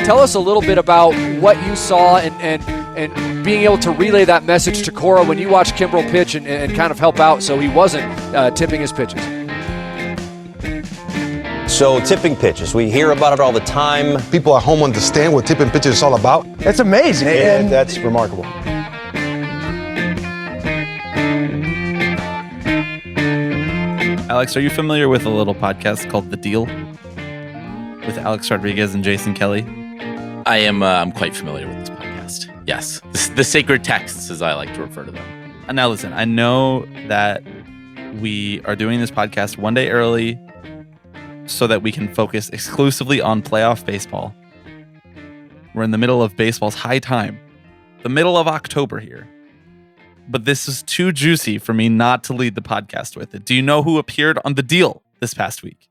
Tell us a little bit about what you saw and being able to relay that message to Cora when you watched Kimbrel pitch and kind of help out so he wasn't tipping his pitches. So tipping pitches, we hear about it all the time. People at home understand what tipping pitches is all about. It's amazing. And that's remarkable. Alex, are you familiar with a little podcast called The Deal with Alex Rodriguez and Jason Kelly? I am. I'm quite familiar with this podcast. Yes, the sacred texts, as I like to refer to them. Now, listen. I know that we are doing this podcast one day early, so that we can focus exclusively on playoff baseball. We're in the middle of baseball's high time, the middle of October here. But this is too juicy for me not to lead the podcast with it. Do you know who appeared on The Deal this past week?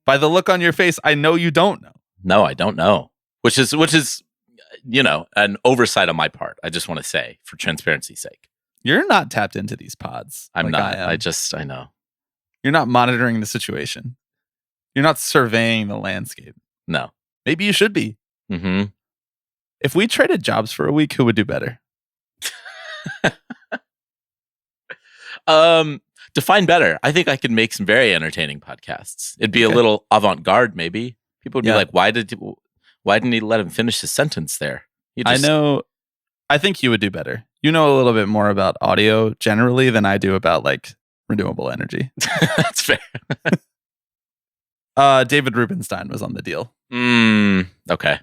By the look on your face, I know you don't know. No, I don't know. Which is, an oversight on my part. I just want to say, for transparency's sake. You're not tapped into these pods. I'm like not. I I know. You're not monitoring the situation. You're not surveying the landscape. No. Maybe you should be. Mm-hmm. If we traded jobs for a week, who would do better? Define better. I think I could make some very entertaining podcasts. It'd be a little avant-garde, maybe. People would be like, why didn't he let him finish his sentence there? I know. I think you would do better. You know a little bit more about audio generally than I do about like renewable energy. That's fair. David Rubenstein was on The Deal. Okay.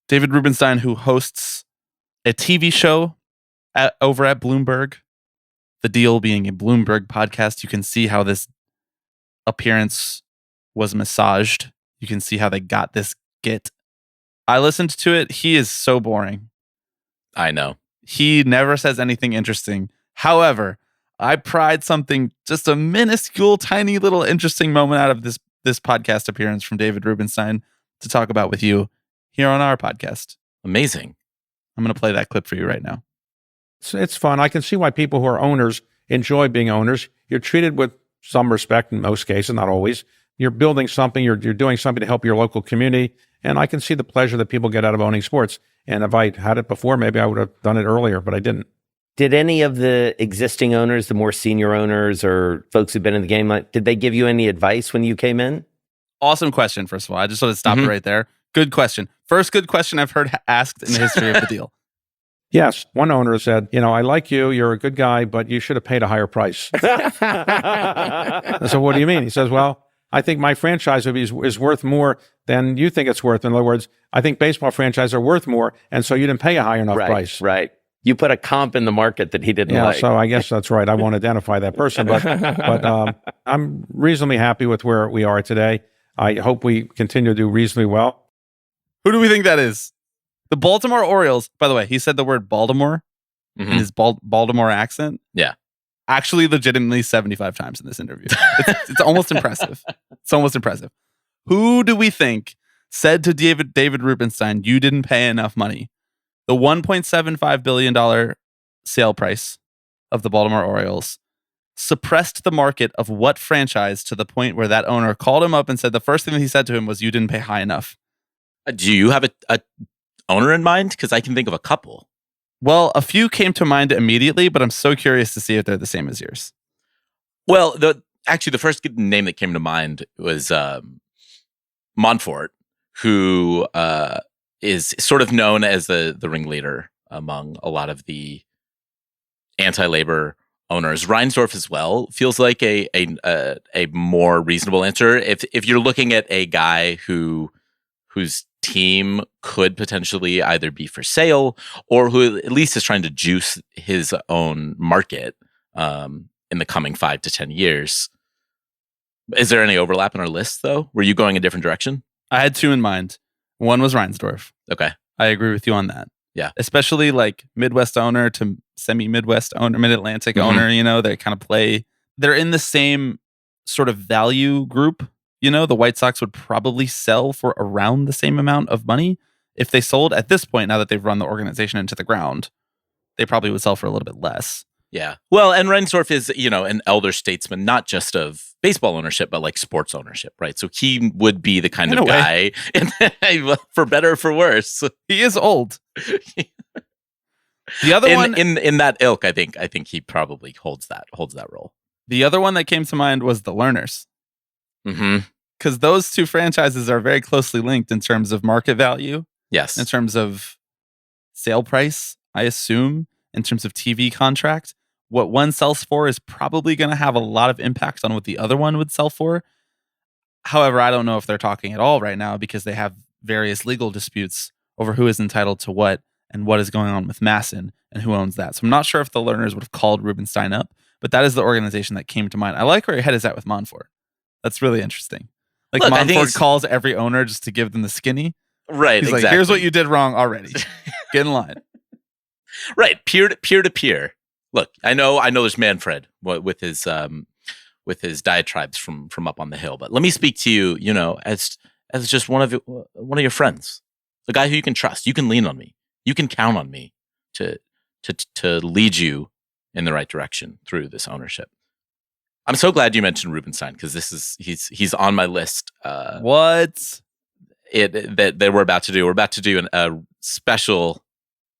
David Rubenstein, who hosts a TV show over at Bloomberg. The Deal being a Bloomberg podcast, you can see how this appearance was massaged. You can see how they got this get. I listened to it. He is so boring. I know. He never says anything interesting. However, I pried something, just a minuscule, tiny little interesting moment out of this podcast appearance from David Rubenstein to talk about with you here on our podcast. Amazing. I'm going to play that clip for you right now. It's fun. I can see why people who are owners enjoy being owners. You're treated with some respect in most cases, not always. You're building something. You're doing something to help your local community. And I can see the pleasure that people get out of owning sports. And if I had it before, maybe I would have done it earlier, but I didn't. Did any of the existing owners, the more senior owners or folks who've been in the game, did they give you any advice when you came in? Awesome question, first of all. I just want to stop it right there. Good question. First good question I've heard asked in the history of The Deal. Yes. One owner said, I like you. You're a good guy, but you should have paid a higher price. So what do you mean? He says, well, I think my franchise is worth more than you think it's worth. In other words, I think baseball franchises are worth more. And so you didn't pay a high enough price. Right. You put a comp in the market that he didn't like. So I guess that's right. I won't identify that person, but I'm reasonably happy with where we are today. I hope we continue to do reasonably well. Who do we think that is? The Baltimore Orioles, by the way, he said the word Baltimore in his Baltimore accent. Yeah. Actually, legitimately 75 times in this interview. It's almost impressive. It's almost impressive. Who do we think said to David Rubenstein, you didn't pay enough money? The $1.75 billion sale price of the Baltimore Orioles suppressed the market of what franchise to the point where that owner called him up and said the first thing that he said to him was, you didn't pay high enough. Do you have a owner in mind? Because I can think of a couple. Well, a few came to mind immediately, but I'm so curious to see if they're the same as yours. Well, the first name that came to mind was Montfort, who is sort of known as the ringleader among a lot of the anti-labor owners. Reinsdorf as well feels like a more reasonable answer. If you're looking at a guy whose team could potentially either be for sale or who at least is trying to juice his own market in the coming 5 to 10 years. Is there any overlap in our list, though? Were you going a different direction? I had two in mind. One was Reinsdorf. Okay. I agree with you on that. Yeah. Especially like Midwest owner to semi-Midwest owner, Mid-Atlantic owner, they kind of play. They're in the same sort of value group. The White Sox would probably sell for around the same amount of money. If they sold at this point, now that they've run the organization into the ground, they probably would sell for a little bit less. Yeah. Well, and Reinsdorf is, an elder statesman, not just of baseball ownership, but like sports ownership, right? So he would be the kind of guy, for better or for worse. He is old. The other one in that ilk, I think he probably holds that role. The other one that came to mind was the Learners. Mm-hmm. Because those two franchises are very closely linked in terms of market value. Yes. In terms of sale price, I assume, in terms of TV contract. What one sells for is probably going to have a lot of impact on what the other one would sell for. However, I don't know if they're talking at all right now because they have various legal disputes over who is entitled to what and what is going on with Masson and who owns that. So I'm not sure if the Learners would have called Rubenstein up, but that is the organization that came to mind. I like where your head is at with Monfort. That's really interesting. Like, look, Monfort calls every owner just to give them the skinny. Right, He's exactly. like, here's what you did wrong already. Get in line. Right, peer to peer. Look, I know there's Manfred with his diatribes from up on the hill, but let me speak to you, as just one of your friends, a guy who you can trust. You can lean on me. You can count on me to lead you in the right direction through this ownership. I'm so glad you mentioned Rubenstein because he's on my list. What? That we're about to do. We're about to do a special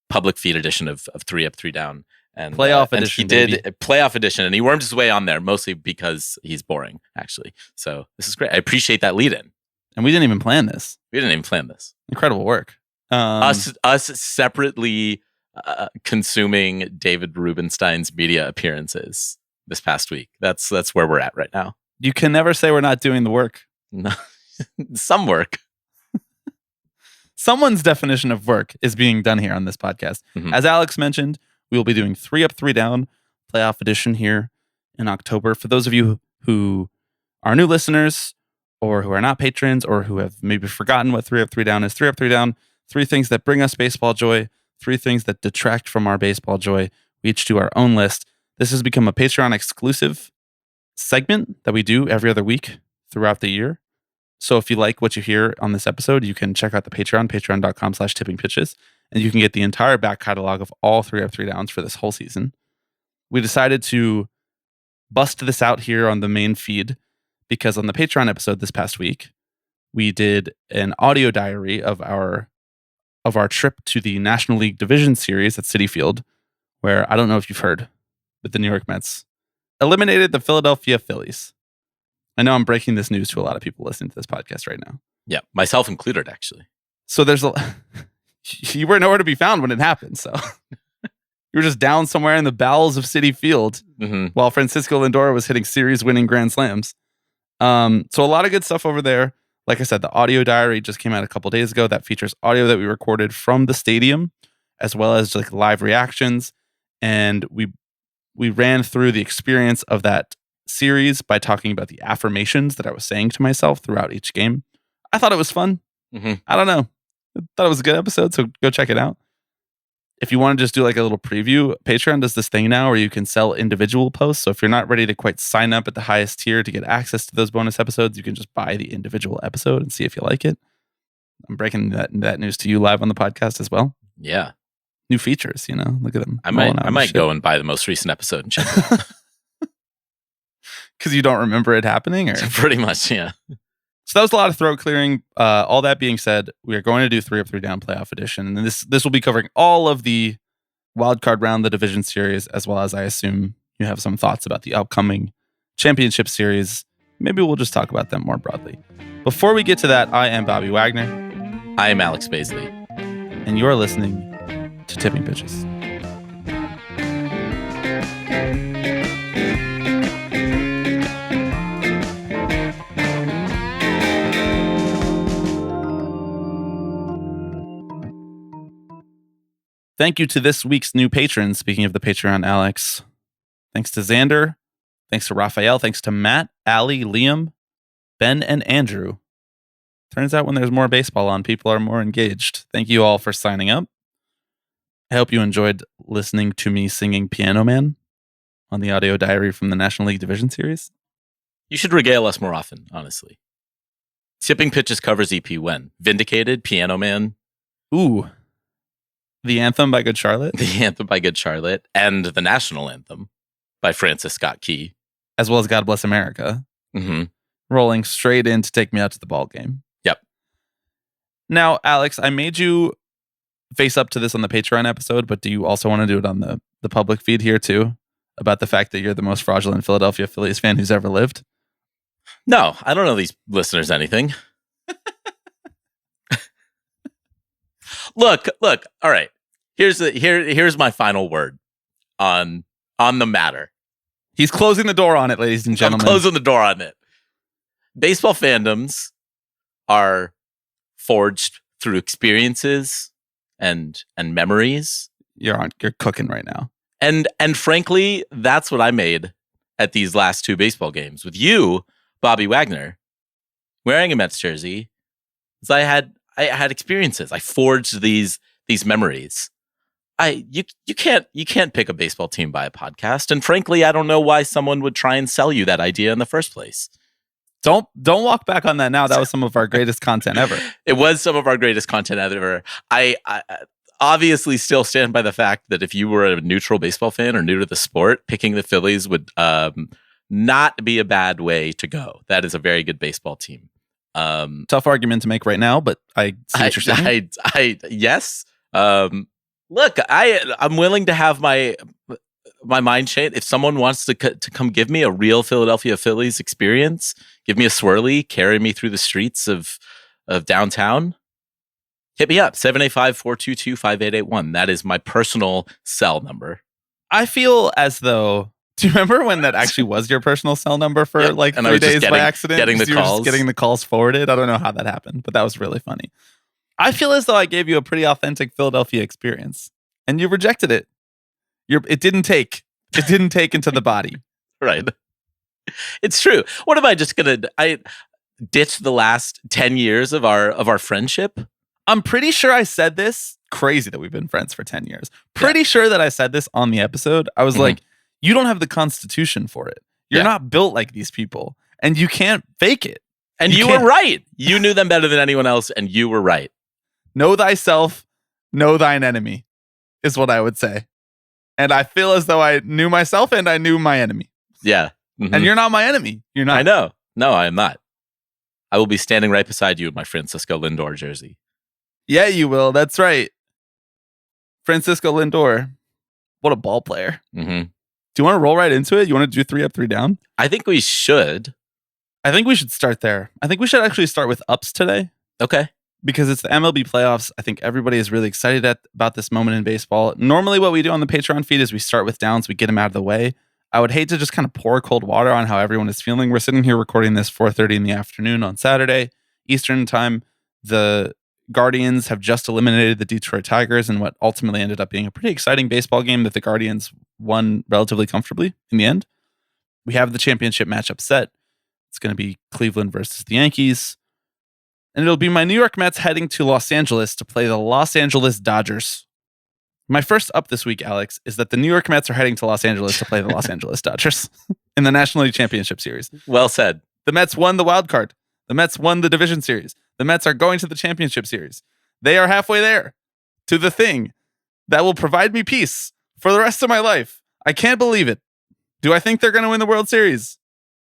public feed edition of 3 Up, 3 Down. And playoff edition. And he did a playoff edition, and he wormed his way on there mostly because he's boring, actually. So this is great. I appreciate that lead in. And we didn't even plan this. Incredible work. Us separately consuming David Rubenstein's media appearances this past week. That's where we're at right now. You can never say we're not doing the work. No, some work. Someone's definition of work is being done here on this podcast. Mm-hmm. As Alex mentioned, we will be doing 3 Up, 3 Down playoff edition here in October. For those of you who are new listeners or who are not patrons or who have maybe forgotten what 3 Up, 3 Down is, 3 Up, 3 Down, 3 things that bring us baseball joy, 3 things that detract from our baseball joy. We each do our own list. This has become a Patreon exclusive segment that we do every other week throughout the year. So if you like what you hear on this episode, you can check out the Patreon, patreon.com/tippingpitches, and you can get the entire back catalog of all 3 Up, 3 Downs for this whole season. We decided to bust this out here on the main feed because on the Patreon episode this past week, we did an audio diary of our trip to the National League Division Series at Citi Field, where I don't know if you've heard, but the New York Mets eliminated the Philadelphia Phillies. I know I'm breaking this news to a lot of people listening to this podcast right now. Yeah, myself included, actually. So you were nowhere to be found when it happened. So you were just down somewhere in the bowels of Citi Field while Francisco Lindor was hitting series-winning grand slams. So a lot of good stuff over there. Like I said, the audio diary just came out a couple days ago that features audio that we recorded from the stadium, as well as like live reactions. And we ran through the experience of that series by talking about the affirmations that I was saying to myself throughout each game. I thought it was fun. Mm-hmm. I don't know. I thought it was a good episode, so go check it out. If you want to just do like a little preview, Patreon does this thing now where you can sell individual posts. So if you're not ready to quite sign up at the highest tier to get access to those bonus episodes, you can just buy the individual episode and see if you like it. I'm breaking that news to you live on the podcast as well. Yeah. New features, look at them. I might go and buy the most recent episode and check it out. Because you don't remember it happening? Or? Pretty much, yeah. So that was a lot of throat clearing. All that being said, we are going to do 3 Up, 3 Down playoff edition. And this will be covering all of the wild card round, the division series, as well as I assume you have some thoughts about the upcoming championship series. Maybe we'll just talk about them more broadly. Before we get to that, I am Bobby Wagner. I am Alex Baisley. And you're listening to Tipping Pitches. Thank you to this week's new patrons. Speaking of the Patreon, Alex. Thanks to Xander. Thanks to Raphael. Thanks to Matt, Allie, Liam, Ben, and Andrew. Turns out when there's more baseball on, people are more engaged. Thank you all for signing up. I hope you enjoyed listening to me singing Piano Man on the audio diary from the National League Division Series. You should regale us more often, honestly. Tipping Pitches covers EP when? Vindicated, Piano Man. Ooh. The Anthem by Good Charlotte, The Anthem by Good Charlotte, and the National Anthem by Francis Scott Key, as well as God Bless America, rolling straight in to take me out to the ball game. Yep. Now, Alex, I made you face up to this on the Patreon episode, but do you also want to do it on the public feed here too? About the fact that you're the most fraudulent Philadelphia Phillies fan who's ever lived? No, I don't know these listeners anything. Look. All right. Here's my final word on the matter. He's closing the door on it, ladies and gentlemen. I'm closing the door on it. Baseball fandoms are forged through experiences and memories. You're cooking right now. And frankly, that's what I made at these last two baseball games with you, Bobby Wagner, wearing a Mets jersey. I had experiences. I forged these memories. You can't pick a baseball team by a podcast. And frankly, I don't know why someone would try and sell you that idea in the first place. Don't walk back on that now. That was some of our greatest content ever. It was some of our greatest content ever. I obviously still stand by the fact that if you were a neutral baseball fan or new to the sport, picking the Phillies would not be a bad way to go. That is a very good baseball team. Tough argument to make right now, but I see what you're saying. Yes. Look, I'm willing to have my mind changed. If someone wants to come give me a real Philadelphia Phillies experience, give me a swirly, carry me through the streets of downtown, hit me up, 785-422-5881. That is my personal cell number. I feel as though, do you remember when that actually was your personal cell number for like 3 days by accident? Getting the calls. Getting the calls forwarded. I don't know how that happened, but that was really funny. I feel as though I gave you a pretty authentic Philadelphia experience and you rejected it. It didn't take into the body. Right. It's true. What am I just going to ditch the last 10 years of our friendship? I'm pretty sure I said this. Crazy that we've been friends for 10 years. Pretty sure that I said this on the episode. I was like, you don't have the constitution for it. You're not built like these people and you can't fake it. And you were right. You knew them better than anyone else and you were right. Know thyself, know thine enemy is what I would say. And I feel as though I knew myself and I knew my enemy. Yeah. And you're not my enemy. You're not. I know. No, I am not. I will be standing right beside you in my Francisco Lindor jersey. Yeah, you will. That's right. Francisco Lindor. What a ball player. Mm-hmm. Do you want to roll right into it? You want to do 3 up, 3 down? I think we should. I think we should start there. I think we should actually start with ups today. Okay. Because it's the MLB playoffs. I think everybody is really excited about this moment in baseball. Normally what we do on the Patreon feed is we start with downs, we get them out of the way. I would hate to just kind of pour cold water on how everyone is feeling. We're sitting here recording this 4:30 in the afternoon on Saturday, Eastern time. The Guardians have just eliminated the Detroit Tigers in what ultimately ended up being a pretty exciting baseball game that the Guardians won relatively comfortably in the end. We have the championship matchup set. It's going to be Cleveland versus the Yankees. And it'll be my New York Mets heading to Los Angeles to play the Los Angeles Dodgers. My first up this week, Alex, is that the New York Mets are heading to Los Angeles to play the Los Angeles Dodgers in the National League Championship Series. Well said. The Mets won the wild card. The Mets won the division series. The Mets are going to the championship series. They are halfway there to the thing that will provide me peace for the rest of my life. I can't believe it. Do I think they're going to win the World Series?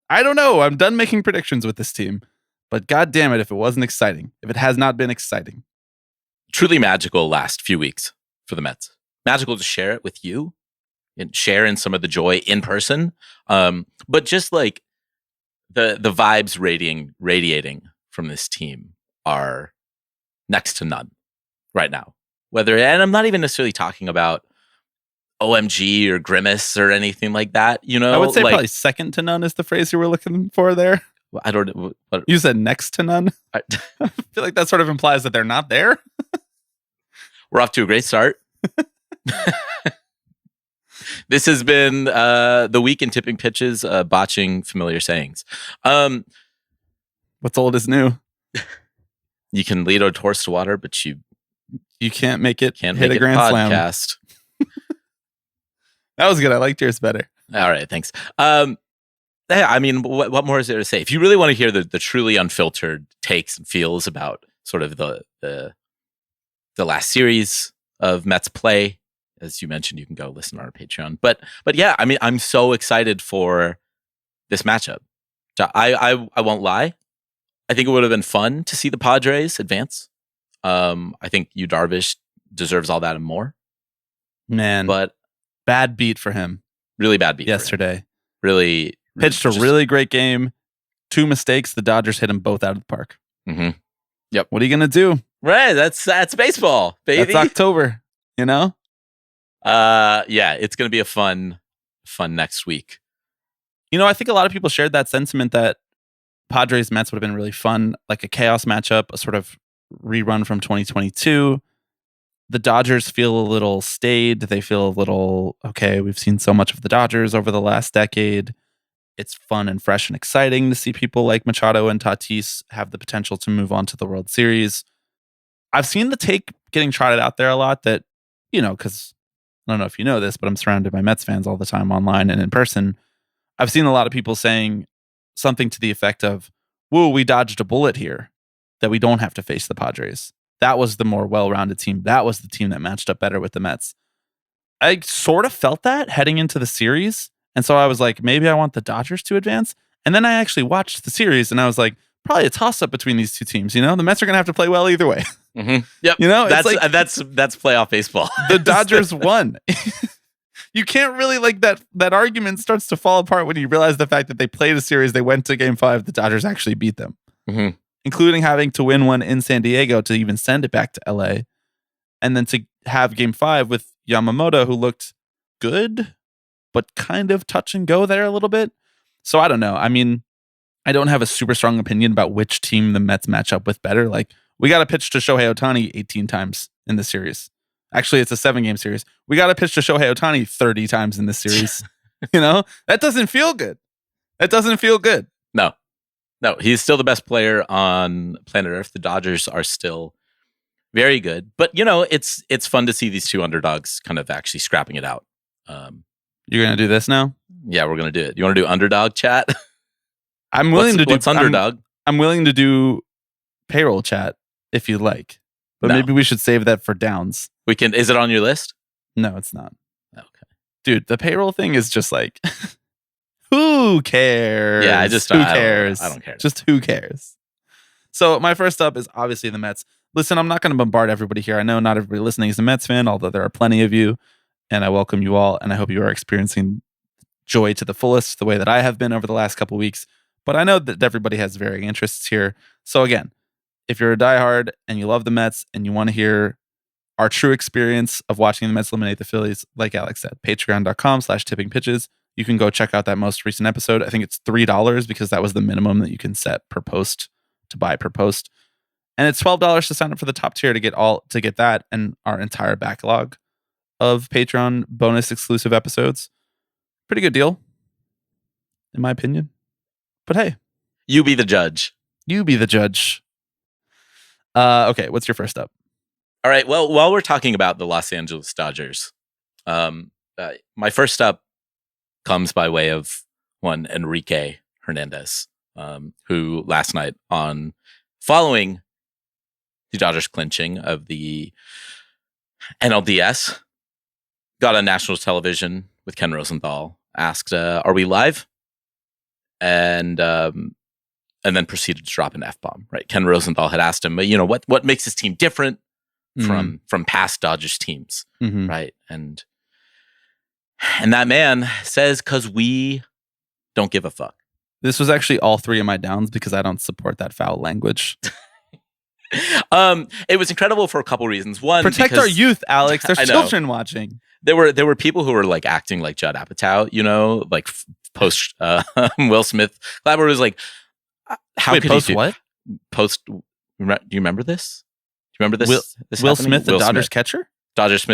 I don't know. I'm done making predictions with this team. But God damn it if it wasn't exciting. If it has not been exciting. Truly magical last few weeks for the Mets. Magical to share it with you and share in some of the joy in person. But just like the vibes radiating from this team are next to none right now. And I'm not even necessarily talking about OMG or Grimace or anything like that. You know, I would say probably second to none is the phrase you were looking for there. I don't know. You said next to none. I feel like that sort of implies that they're not there. We're off to a great start. This has been the week in tipping pitches, botching familiar sayings. What's old is new. You can lead a horse to water, but you can't make it hit a grand podcast. Slam. That was good. I liked yours better. All right, thanks. I mean, what more is there to say? If you really want to hear the truly unfiltered takes and feels about sort of the last series, of Mets play. As you mentioned, you can go listen on our Patreon. But yeah, I mean, I'm so excited for this matchup. I won't lie. I think it would have been fun to see the Padres advance. I think Yu Darvish deserves all that and more. Man, But bad beat for him really bad beat yesterday. Really Pitched a really great game. 2 mistakes. The Dodgers hit him both out of the park. Mm-hmm. Yep. What are you gonna do? Right. That's baseball, baby. That's October. You know. Yeah, it's gonna be a fun next week. You know, I think a lot of people shared that sentiment that Padres Mets would have been really fun, like a chaos matchup, a sort of rerun from 2022. The Dodgers feel a little staid. They feel a little, okay, we've seen so much of the Dodgers over the last decade. It's fun and fresh and exciting to see people like Machado and Tatis have the potential to move on to the World Series. I've seen the take getting trotted out there a lot that, you know, because I don't know if you know this, but I'm surrounded by Mets fans all the time online and in person. I've seen a lot of people saying something to the effect of, whoa, we dodged a bullet here, that we don't have to face the Padres. That was the more well-rounded team. That was the team that matched up better with the Mets. I sort of felt that heading into the series. And so I was like, maybe I want the Dodgers to advance. And then I actually watched the series and I was like, probably a toss-up between these two teams. You know, the Mets are going to have to play well either way. Mm-hmm. Yep. You know, that's like, that's playoff baseball. The Dodgers won. You can't really like that argument starts to fall apart when you realize the fact that they played a series, they went to game 5, the Dodgers actually beat them, including having to win one in San Diego to even send it back to LA. And then to have game 5 with Yamamoto, who looked good, but kind of touch and go there a little bit. So I don't know. I mean, I don't have a super strong opinion about which team the Mets match up with better. Like, we got to pitch to Shohei Ohtani 18 times in the series. Actually, it's a 7-game series. We got to pitch to Shohei Ohtani 30 times in this series. You know, that doesn't feel good. That doesn't feel good. No, he's still the best player on planet Earth. The Dodgers are still very good. But, you know, it's fun to see these two underdogs kind of actually scrapping it out. You're going to do this now? Yeah, we're going to do it. You want to do underdog chat? I'm willing to do what's underdog. I'm willing to do payroll chat if you'd like. But maybe we should save that for downs. We can. Is it on your list? No, it's not. Okay. Dude, the payroll thing is just like, who cares? Yeah, who cares? I don't care. Just who cares? So my first up is obviously the Mets. Listen, I'm not going to bombard everybody here. I know not everybody listening is a Mets fan, although there are plenty of you. And I welcome you all. And I hope you are experiencing joy to the fullest the way that I have been over the last couple weeks. But I know that everybody has varying interests here. So again, if you're a diehard and you love the Mets and you want to hear our true experience of watching the Mets eliminate the Phillies, like Alex said, patreon.com/tippingpitches. You can go check out that most recent episode. I think it's $3 because that was the minimum that you can set per post to buy per post. And it's $12 to sign up for the top tier to get that and our entire backlog of Patreon bonus exclusive episodes. Pretty good deal, in my opinion. But hey, you be the judge. You be the judge. Okay, what's your first up? All right. Well, while we're talking about the Los Angeles Dodgers, my first up comes by way of one Enrique Hernandez, who last night, on following the Dodgers clinching of the NLDS, got on national television with Ken Rosenthal, asked, "Are we live?" And then proceeded to drop an F-bomb. Right? Ken Rosenthal had asked him, you know, what makes this team different from past Dodgers teams, right? And that man says, "'Cause we don't give a fuck." This was actually all 3 of my downs because I don't support that foul language. It was incredible for a couple reasons. One, protect because our youth, Alex. There's children watching. There were people who were like acting like Judd Apatow, you know, like post Will Smith. Glabber was like, "How Wait, could post he do what? Post? Do you remember this? Do you remember this? Will Smith, the Dodgers catcher? Dodgers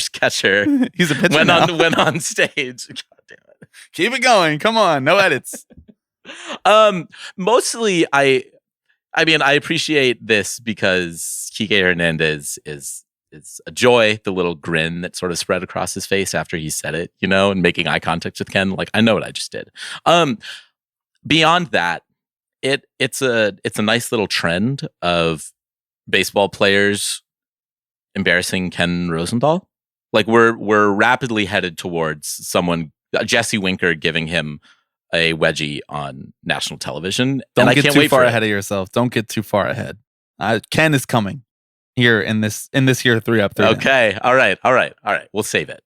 catcher. He's a pitcher now. went on stage. God damn it. Keep it going. Come on. No edits. Mostly I mean, I appreciate this because Kike Hernandez is a joy, the little grin that sort of spread across his face after he said it, you know, and making eye contact with Ken. Like, I know what I just did. Beyond that, it's a nice little trend of baseball players embarrassing Ken Rosenthal? Like we're rapidly headed towards someone, Jesse Winker, giving him a wedgie on national television. Don't and I get can't too wait far for ahead of yourself. Don't get too far ahead. Ken is coming here in this year 3 Up 3 Down. Okay. All right. We'll save it.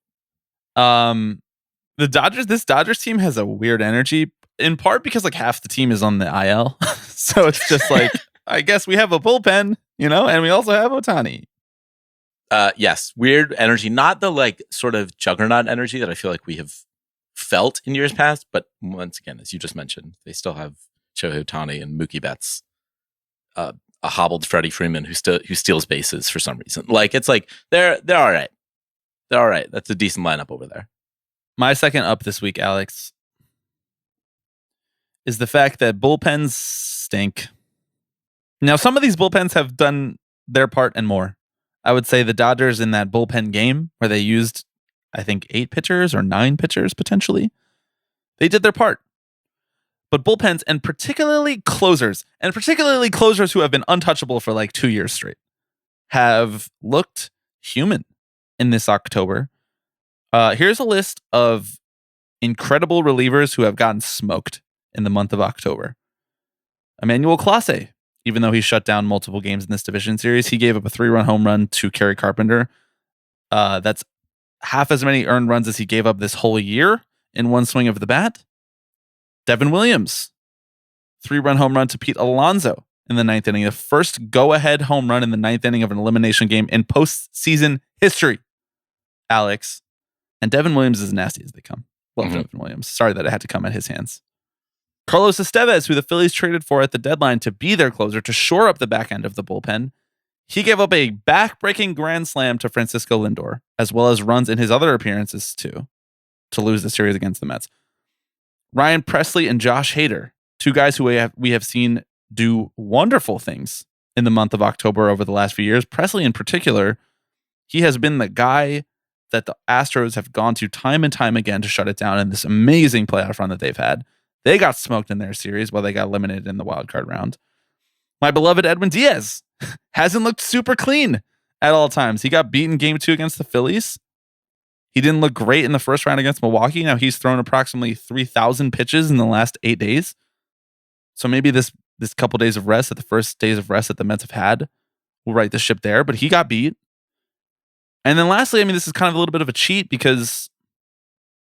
This Dodgers team has a weird energy, in part because like half the team is on the IL. So it's just like, I guess we have a bullpen, and we also have Ohtani. Yes. Weird energy. Not the like sort of juggernaut energy that I feel like we have felt in years past. But once again, as you just mentioned, they still have Shohei Ohtani and Mookie Betts, a hobbled Freddie Freeman who steals bases for some reason. Like it's like they're all right. They're all right. That's a decent lineup over there. My second up this week, Alex, is the fact that bullpens stink. Now, some of these bullpens have done their part and more. I would say the Dodgers in that bullpen game where they used, I think, 8 pitchers or 9 pitchers potentially, they did their part. But bullpens, and particularly closers who have been untouchable for like 2 years straight, have looked human in this October. Here's a list of incredible relievers who have gotten smoked in the month of October. Emmanuel Clase, even though he shut down multiple games in this division series, he gave up a 3-run home run to Kerry Carpenter. That's half as many earned runs as he gave up this whole year in one swing of the bat. Devin Williams, 3-run home run to Pete Alonso in the 9th inning. The first go-ahead home run in the 9th inning of an elimination game in postseason history. Alex. And Devin Williams is as nasty as they come. Love Devin Williams. Sorry that it had to come at his hands. Carlos Estevez, who the Phillies traded for at the deadline to be their closer to shore up the back end of the bullpen, he gave up a back-breaking grand slam to Francisco Lindor, as well as runs in his other appearances too, to lose the series against the Mets. Ryan Presley and Josh Hader, 2 guys who we have seen do wonderful things in the month of October over the last few years. Presley in particular, he has been the guy that the Astros have gone to time and time again to shut it down in this amazing playoff run that they've had. They got smoked in their series while they got eliminated in the wild card round. My beloved Edwin Diaz hasn't looked super clean at all times. He got beaten game 2 against the Phillies. He didn't look great in the first round against Milwaukee. Now he's thrown approximately 3,000 pitches in the last 8 days. So maybe this couple days of rest, at the first days of rest that the Mets have had, will right the ship there. But he got beat. And then lastly, I mean, this is kind of a little bit of a cheat because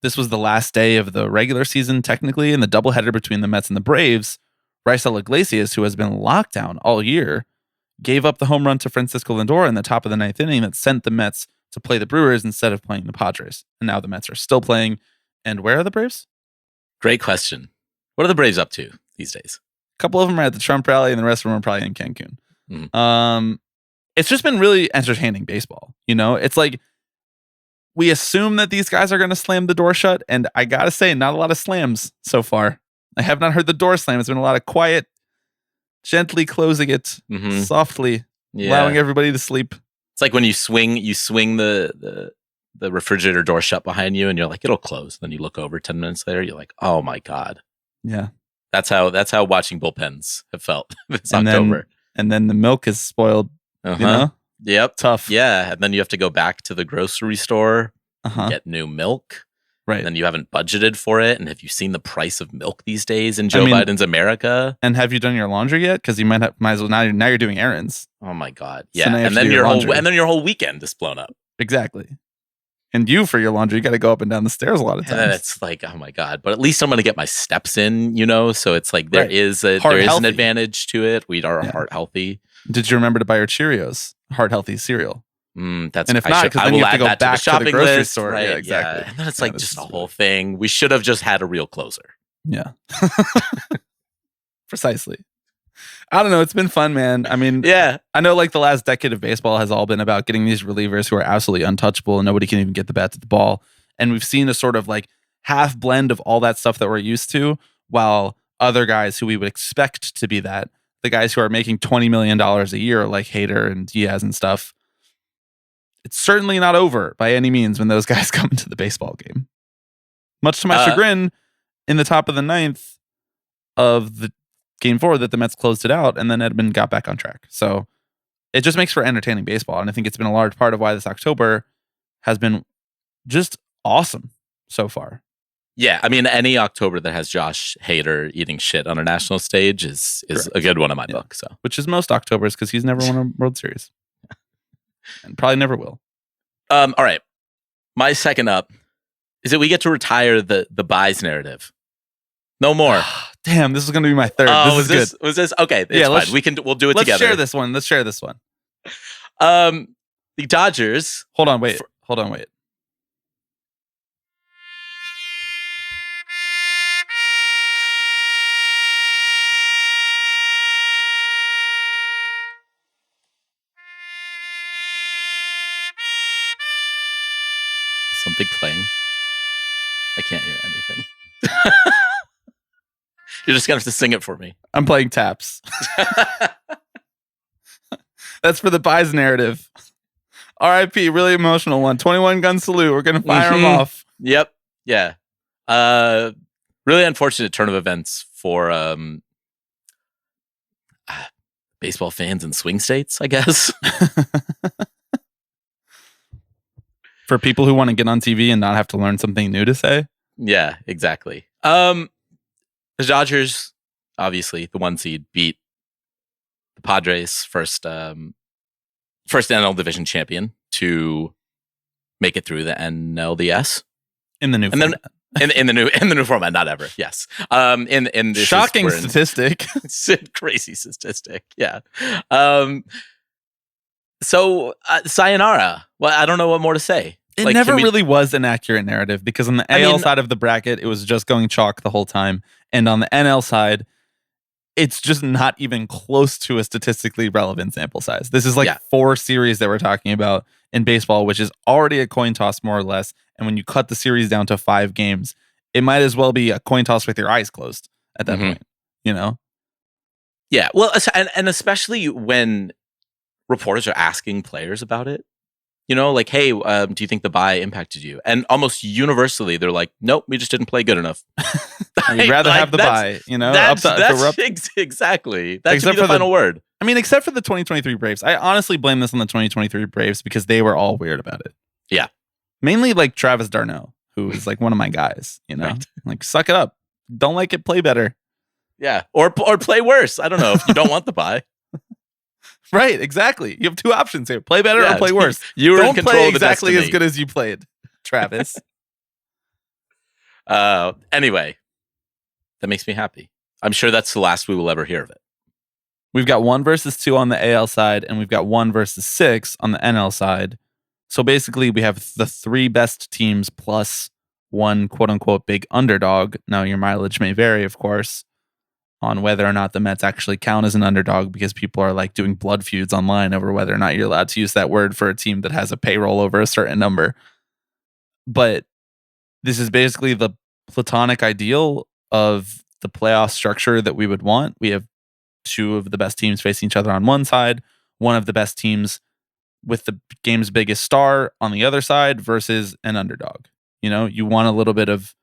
this was the last day of the regular season, technically, in the doubleheader between the Mets and the Braves. Raisel Iglesias, who has been locked down all year, gave up the home run to Francisco Lindor in the top of the 9th inning that sent the Mets to play the Brewers instead of playing the Padres. And now the Mets are still playing. And where are the Braves? Great question. What are the Braves up to these days? A couple of them are at the Trump rally and the rest of them are probably in Cancun. It's just been really entertaining baseball. It's like we assume that these guys are going to slam the door shut. And I got to say, not a lot of slams so far. I have not heard the door slam. It's been a lot of quiet, gently closing it, softly, allowing everybody to sleep. It's like when you swing the refrigerator door shut behind you and you're like, it'll close. Then you look over 10 minutes later, you're like, oh my God. Yeah. That's how watching bullpens have felt this October. And then the milk is spoiled. Yep. Tough. Yeah. And then you have to go back to the grocery store, get new milk. Right. And then you haven't budgeted for it. And have you seen the price of milk these days in Joe Biden's America? And have you done your laundry yet? Because you might as well now you're doing errands. Oh my God. Yeah. So and then your whole weekend is blown up. Exactly. And you, for your laundry, you got to go up and down the stairs a lot of times. And it's like, oh my God. But at least I'm going to get my steps in, So it's like there is an advantage to it. We are heart healthy. Did you remember to buy your Cheerios heart healthy cereal? That's and if not, because then you have to go back to the grocery list, store. Right? Yeah, exactly. Yeah. And then it's like just a whole thing. We should have just had a real closer. Yeah. Precisely. I don't know. It's been fun, man. I mean, I know like the last decade of baseball has all been about getting these relievers who are absolutely untouchable and nobody can even get the bat to the ball. And we've seen a sort of like half blend of all that stuff that we're used to, while other guys who we would expect to be that, the guys who are making $20 million a year, like Hader and Diaz and stuff, it's certainly not over by any means when those guys come into the baseball game. Much to my chagrin, in the top of the 9th of the Game 4 that the Mets closed it out, and then Edmund got back on track. So it just makes for entertaining baseball. And I think it's been a large part of why this October has been just awesome so far. Yeah, I mean, any October that has Josh Hader eating shit on a national stage is a good one in my book. So, which is most Octobers because he's never won a World Series and probably never will. All right, my second up is that we get to retire the buys narrative. No more. Damn, this is going to be my third. Oh, this is good. Was this okay? It's fine. We'll do it together. Let's share this one. The Dodgers. Hold on, wait. Something playing. I can't hear anything. You're just gonna have to sing it for me. I'm playing taps. That's for the buys narrative. R.I.P. Really emotional one. 21 gun salute. We're gonna fire him off. Yep. Yeah. Really unfortunate turn of events for baseball fans in swing states, I guess. For people who want to get on TV and not have to learn something new to say. Yeah, exactly. The Dodgers, obviously, the 1 seed, beat the Padres, first NL division champion, to make it through the NLDS in the new format. in the new format, not ever. Yes. In this shocking statistic. It's a crazy statistic. Yeah. So sayonara. Well, I don't know what more to say. It never really was an accurate narrative because on the AL side of the bracket, it was just going chalk the whole time. And on the NL side, it's just not even close to a statistically relevant sample size. This is 4 series that we're talking about in baseball, which is already a coin toss more or less. And when you cut the series down to 5 games, it might as well be a coin toss with your eyes closed at that point, you know? Yeah. Well, and especially when reporters are asking players about it. You know, like, hey, do you think the bye impacted you? And almost universally, they're like, nope, we just didn't play good enough. We'd rather have the bye, you know? Exactly. That should be the final word. I mean, except for the 2023 Braves. I honestly blame this on the 2023 Braves because they were all weird about it. Yeah. Mainly like Travis d'Arnaud, who is like one of my guys, you know? Right. Like, suck it up. Don't like it, play better. Yeah. Or play worse. I don't know if you don't want the bye. Right, exactly. You have 2 options here: play better or play worse. You were in control play of the exactly destiny. as good as you played, Travis. Anyway, that makes me happy. I'm sure that's the last we will ever hear of it. We've got 1 versus 2 on the AL side, and we've got 1 versus 6 on the NL side. So basically, we have the 3 best teams plus 1 quote unquote big underdog. Now, your mileage may vary, of course, on whether or not the Mets actually count as an underdog because people are like doing blood feuds online over whether or not you're allowed to use that word for a team that has a payroll over a certain number. But this is basically the platonic ideal of the playoff structure that we would want. We have 2 of the best teams facing each other on one side, 1 of the best teams with the game's biggest star on the other side versus an underdog. You know, you want a little bit of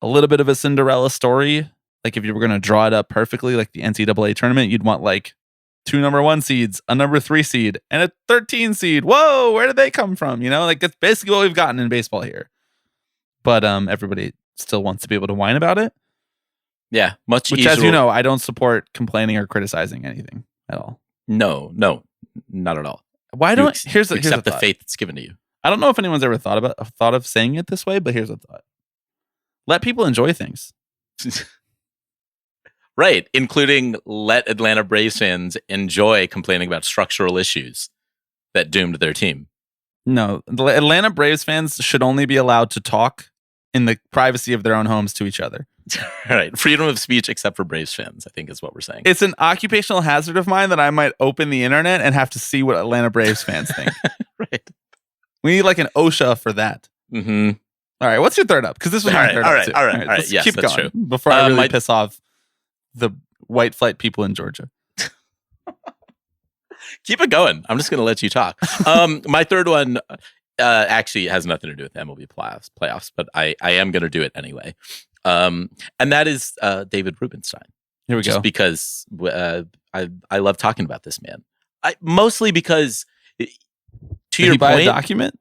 a Cinderella story. Like if you were going to draw it up perfectly, like the NCAA tournament, you'd want like 2 number 1 seeds, a number 3 seed, and a 13 seed. Whoa, where did they come from? You know, like that's basically what we've gotten in baseball here. But everybody still wants to be able to whine about it. Yeah, much which, easier. As you know, I don't support complaining or criticizing anything at all. No, not at all. Why don't here's accept the the faith that's given to you? I don't know if anyone's ever thought of saying it this way, but here's a thought: let people enjoy things. Right, including let Atlanta Braves fans enjoy complaining about structural issues that doomed their team. No, the Atlanta Braves fans should only be allowed to talk in the privacy of their own homes to each other. Right, freedom of speech except for Braves fans, I think is what we're saying. It's an occupational hazard of mine that I might open the internet and have to see what Atlanta Braves fans think. Right. We need like an OSHA for that. Mm-hmm. All right, what's your third up? Because this was my third up too. All right. Let's Yes, keep that's going true. before I really piss off the white flight people in Georgia. Keep it going. I'm just going to let you talk. My third one actually has nothing to do with MLB playoffs, but I am going to do it anyway. And that is David Rubenstein. Here we go. Just because I love talking about this man. Mostly because, to Did your he buy point, a document?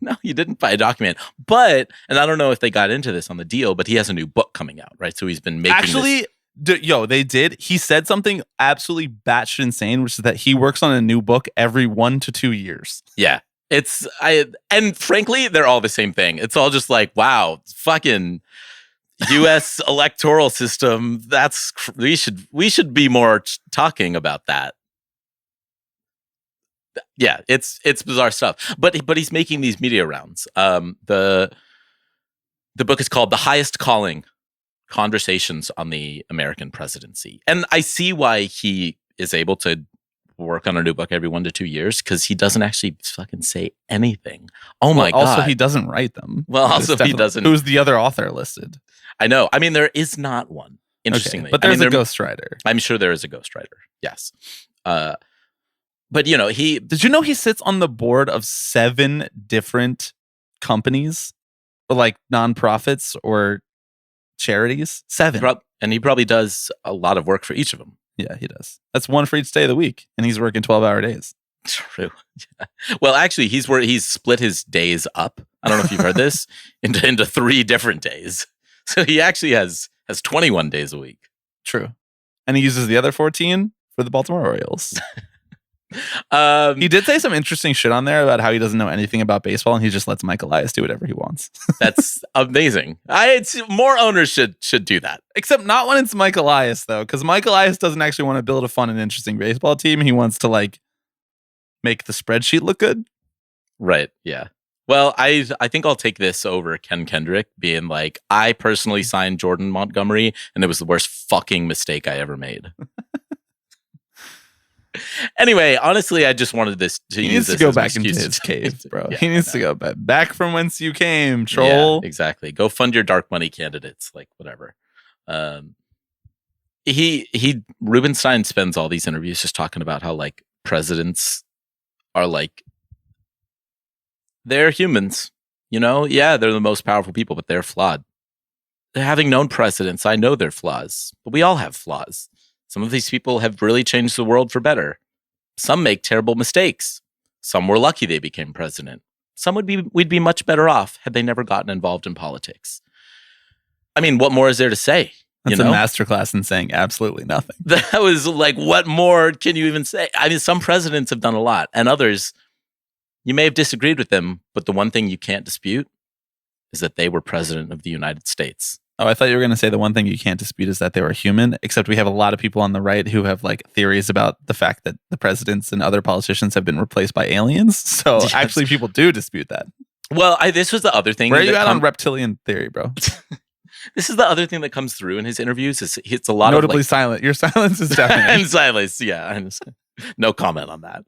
no, he didn't buy a document. But, and I don't know if they got into this on the deal, but he has a new book coming out, right? So he's been making Actually, they did. He said something absolutely batshit insane, which is that he works on a new book every 1 to 2 years. Yeah. And frankly, they're all the same thing. It's all just like, wow, fucking U.S. electoral system. We should be more talking about that. Yeah, it's bizarre stuff. But he's making these media rounds. The book is called "The Highest Calling: Conversations on the American Presidency," and I see why he is able to work on a new book every 1 to 2 years, because he doesn't actually fucking say anything. Oh my god! Also, he doesn't write them. Well, also he doesn't. Who's the other author listed? I know. I mean, there is not one. Interestingly, okay, but there's a ghostwriter. I'm sure there is a ghostwriter. Yes. But did you know he sits on the board of 7 different companies, or like nonprofits or charities? 7. And he probably does a lot of work for each of them. Yeah, he does. That's one for each day of the week, and he's working 12-hour days. True. Yeah. Well, actually, he's split his days up. I don't know if you've heard this into 3 different days. So he actually has 21 days a week. True, and he uses the other 14 for the Baltimore Orioles. He did say some interesting shit on there about how he doesn't know anything about baseball, and he just lets Mike Elias do whatever he wants. That's amazing. More owners should do that. Except not when it's Mike Elias, though, because Mike Elias doesn't actually want to build a fun and interesting baseball team. He wants to make the spreadsheet look good. Right. Yeah. Well, I think I'll take this over Ken Kendrick being like, I personally signed Jordan Montgomery, and it was the worst fucking mistake I ever made. Anyway, honestly, I just wanted this to he use needs this to go as an back into excuse his cave, bro. Yeah, he needs to go back from whence you came, troll. Yeah, exactly. Go fund your dark money candidates, like whatever. Rubenstein spends all these interviews just talking about how presidents are they're humans, Yeah, they're the most powerful people, but they're flawed. Having known presidents, I know their flaws, but we all have flaws. Some of these people have really changed the world for better. Some make terrible mistakes. Some were lucky they became president. Some we'd be much better off had they never gotten involved in politics. I mean, what more is there to say? That's a masterclass in saying absolutely nothing. That was what more can you even say? I mean, some presidents have done a lot, and others, you may have disagreed with them, but the one thing you can't dispute is that they were president of the United States. Oh, I thought you were going to say the one thing you can't dispute is that they were human, except we have a lot of people on the right who have theories about the fact that the presidents and other politicians have been replaced by aliens. So Yes. Actually people do dispute that. Well, this was the other thing. Where are you at on reptilian theory, bro? This is the other thing that comes through in his interviews. It's a lot Notably of silent. Your silence is definite. and silence. Yeah, I understand. No comment on that.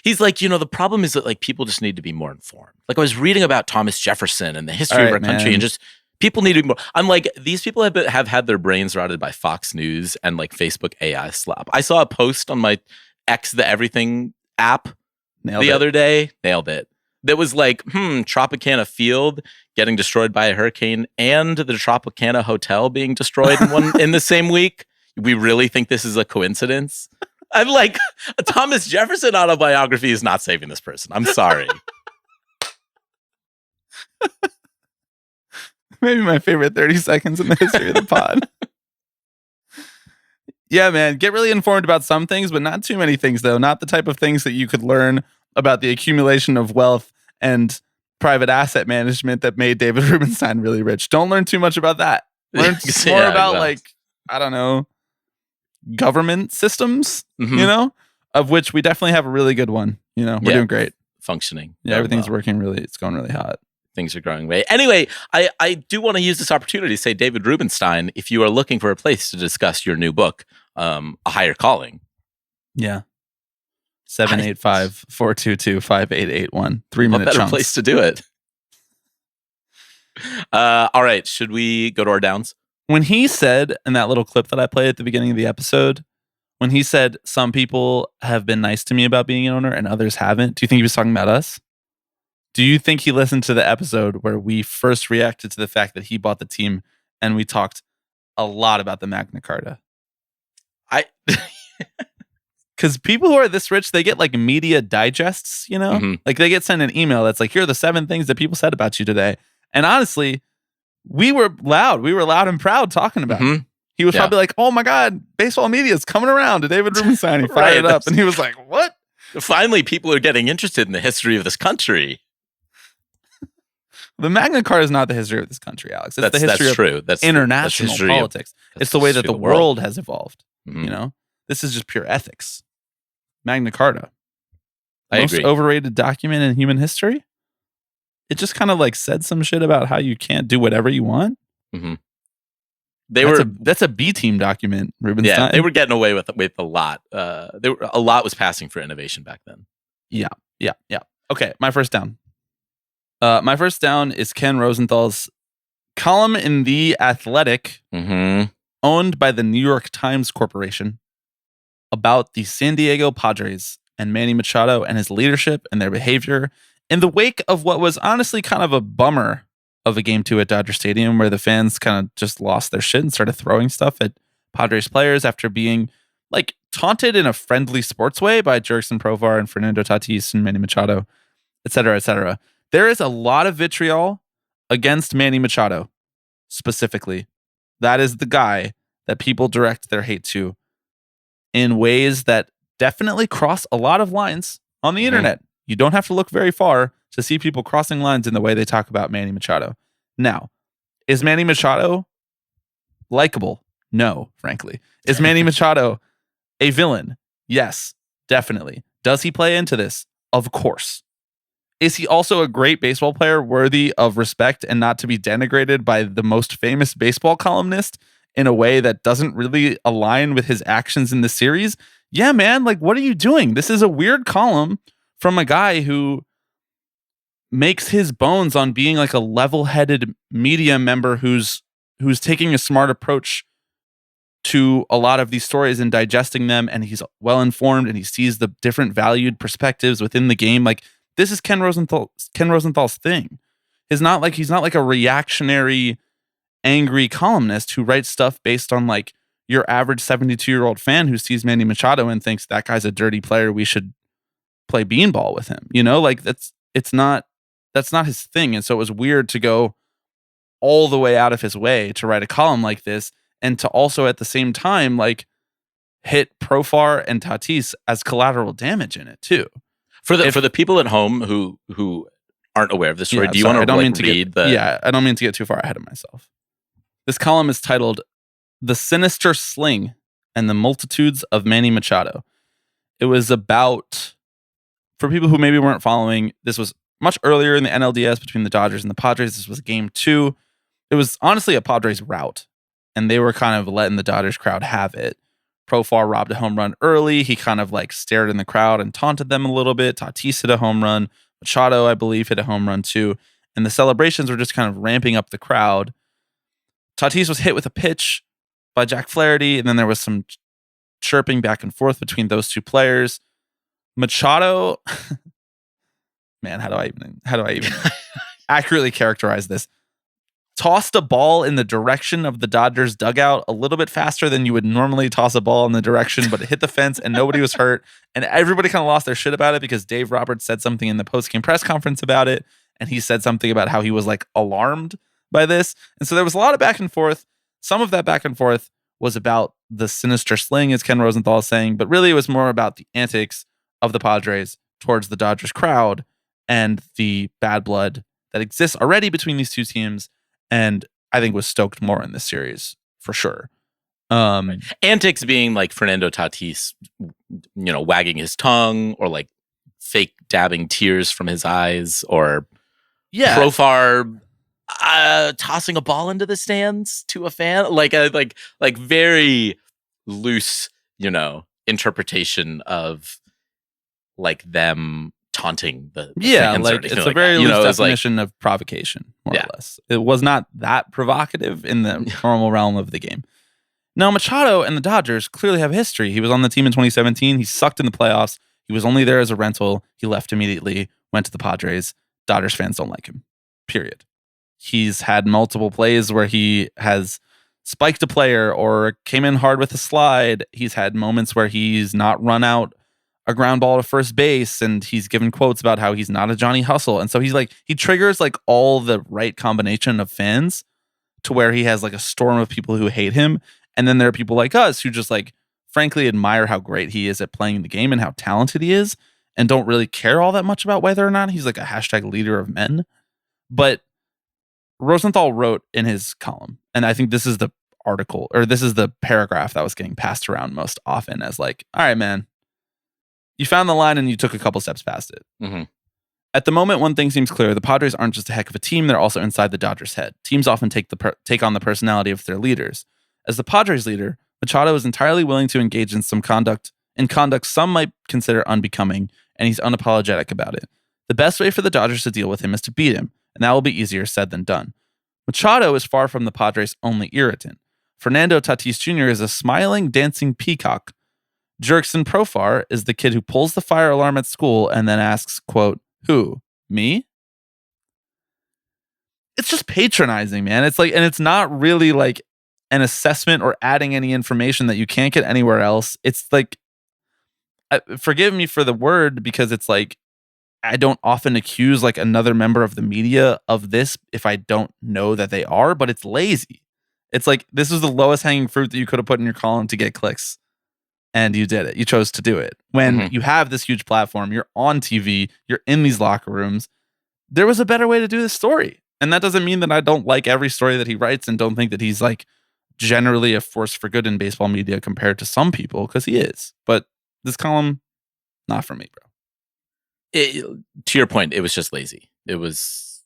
He's the problem is that people just need to be more informed. I was reading about Thomas Jefferson and the history of our country, and just people need to be more. I'm these people have had their brains rotted by Fox News and Facebook AI slap. I saw a post on my X the Everything app other day. Nailed it. That was Tropicana Field getting destroyed by a hurricane and the Tropicana Hotel being destroyed in the same week. We really think this is a coincidence? I'm a Thomas Jefferson autobiography is not saving this person. I'm sorry. Maybe my favorite 30 seconds in the history of the pod. Yeah, man. Get really informed about some things, but not too many things, though. Not the type of things that you could learn about the accumulation of wealth and private asset management that made David Rubenstein really rich. Don't learn too much about that. Learn more about I don't know, government systems, of which we definitely have a really good one. We're doing great. Functioning. Yeah, everything's working it's going really hot. Things are growing way. Anyway, I do want to use this opportunity to say, David Rubenstein, if you are looking for a place to discuss your new book, A Higher Calling. Yeah. 785-422-5881. 3 minute better chunks. Place to do it. All right. Should we go to our downs? When he said in that little clip that I played at the beginning of the episode, when he said some people have been nice to me about being an owner and others haven't, do you think he was talking about us? Do you think he listened to the episode where we first reacted to the fact that he bought the team and we talked a lot about the Magna Carta? Because people who are this rich, they get like media digests, you know? Mm-hmm. Like they get sent an email that's like, here are the 7 things that people said about you today. And honestly, we were loud. We were loud and proud talking about it. He was probably like, oh my God, baseball media is coming around to David Rubenstein. He fired it up. And he was like, what? Finally, people are getting interested in the history of this country. The Magna Carta is not the history of this country, Alex. It's the history of true. That's international politics. It's the way that the world has evolved. Mm-hmm. You know, this is just pure ethics. Magna Carta, most most overrated document in human history. It just kind of like said some shit about how you can't do whatever you want. Mm-hmm. That's a B team document, Rubenstein. Yeah, they were getting away with a lot. A lot was passing for innovation back then. Yeah. Okay, my first down. My first down is Ken Rosenthal's column in The Athletic, owned by the New York Times Corporation, about the San Diego Padres and Manny Machado and his leadership and their behavior in the wake of what was honestly kind of a bummer of a Game 2 at Dodger Stadium, where the fans kind of just lost their shit and started throwing stuff at Padres players after being like taunted in a friendly sports way by Jurickson Profar and Fernando Tatis and Manny Machado, et cetera, et cetera. There is a lot of vitriol against Manny Machado specifically. That is the guy that people direct their hate to in ways that definitely cross a lot of lines on the internet. You don't have to look very far to see people crossing lines in the way they talk about Manny Machado. Now, is Manny Machado likable? No, frankly. Is Manny Machado a villain? Yes, definitely. Does he play into this? Of course. Is he also a great baseball player worthy of respect and not to be denigrated by the most famous baseball columnist in a way that doesn't really align with his actions in the series? Yeah, man, like, what are you doing? This is a weird column from a guy who makes his bones on being like a level-headed media member who's taking a smart approach to a lot of these stories and digesting them, and he's well-informed and he sees the different valued perspectives within the game. Like, this is Ken Rosenthal's thing. He's not like a reactionary, angry columnist who writes stuff based on like your average 72-year-old fan who sees Manny Machado and thinks that guy's a dirty player. We should play beanball with him. You know, like that's not his thing. And so it was weird to go all the way out of his way to write a column like this, and to also at the same time like hit Profar and Tatis as collateral damage in it too. For the people at home who aren't aware of the story, do you want to read the... Yeah, I don't mean to get too far ahead of myself. This column is titled "The Sinister Sling and the Multitudes of Manny Machado." It was about, for people who maybe weren't following, this was much earlier in the NLDS between the Dodgers and the Padres. This was Game 2. It was honestly a Padres rout, and they were kind of letting the Dodgers crowd have it. Profar robbed a home run early. He kind of like stared in the crowd and taunted them a little bit. Tatis hit a home run. Machado, I believe, hit a home run too. And the celebrations were just kind of ramping up the crowd. Tatis was hit with a pitch by Jack Flaherty, and then there was some chirping back and forth between those two players. Machado, man, how do I even accurately characterize this? Tossed a ball in the direction of the Dodgers dugout a little bit faster than you would normally toss a ball in the direction, but it hit the fence and nobody was hurt. And everybody kind of lost their shit about it because Dave Roberts said something in the post-game press conference about it. And he said something about how he was like alarmed by this. And so there was a lot of back and forth. Some of that back and forth was about the sinister sling, as Ken Rosenthal is saying, but really it was more about the antics of the Padres towards the Dodgers crowd and the bad blood that exists already between these two teams. And I think was stoked more in this series for sure. Antics being like Fernando Tatis, wagging his tongue, or like fake dabbing tears from his eyes, or Profar tossing a ball into the stands to a fan, like very loose, interpretation of like them taunting the fans. Like it's a very loose definition of provocation, more or less. It was not that provocative in the normal realm of the game. Now, Machado and the Dodgers clearly have history. He was on the team in 2017. He sucked in the playoffs. He was only there as a rental. He left immediately, went to the Padres. Dodgers fans don't like him, period. He's had multiple plays where he has spiked a player or came in hard with a slide. He's had moments where he's not run out a ground ball to first base, and he's given quotes about how he's not a Johnny Hustle. And so he triggers like all the right combination of fans to where he has like a storm of people who hate him. And then there are people like us who just like frankly admire how great he is at playing the game and how talented he is, and don't really care all that much about whether or not he's like a hashtag leader of men. But Rosenthal wrote in his column, and I think this is the article, or this is the paragraph that was getting passed around most often as like, all right, man, you found the line and you took a couple steps past it. Mm-hmm. At the moment, one thing seems clear. The Padres aren't just a heck of a team. They're also inside the Dodgers' head. Teams often take on the personality of their leaders. As the Padres' leader, Machado is entirely willing to engage in conduct some might consider unbecoming, and he's unapologetic about it. The best way for the Dodgers to deal with him is to beat him, and that will be easier said than done. Machado is far from the Padres' only irritant. Fernando Tatis Jr. is a smiling, dancing peacock. Jurickson Profar is the kid who pulls the fire alarm at school and then asks, quote, "Who? Me?" It's just patronizing, man. It's like, and it's not really like an assessment or adding any information that you can't get anywhere else. It's like, forgive me for the word, because it's like, I don't often accuse like another member of the media of this if I don't know that they are, but it's lazy. It's like, this is the lowest hanging fruit that you could have put in your column to get clicks. And you did it. You chose to do it. When you have this huge platform, you're on TV, you're in these locker rooms, there was a better way to do this story. And that doesn't mean that I don't like every story that he writes and don't think that he's like generally a force for good in baseball media compared to some people, because he is. But this column, not for me, bro. To your point, it was just lazy. It was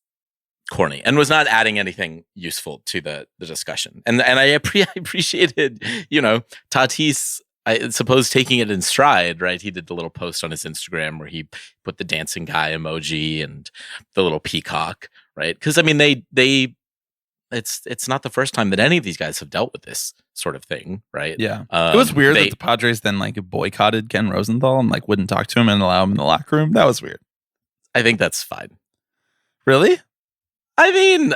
corny and was not adding anything useful to the discussion. And I appreciated, Tatis, I suppose, taking it in stride, right? He did the little post on his Instagram where he put the dancing guy emoji and the little peacock, right? Because I mean, it's not the first time that any of these guys have dealt with this sort of thing, right? Yeah, it was weird that the Padres then like boycotted Ken Rosenthal and like wouldn't talk to him and allow him in the locker room. That was weird. I think that's fine. Really? I mean,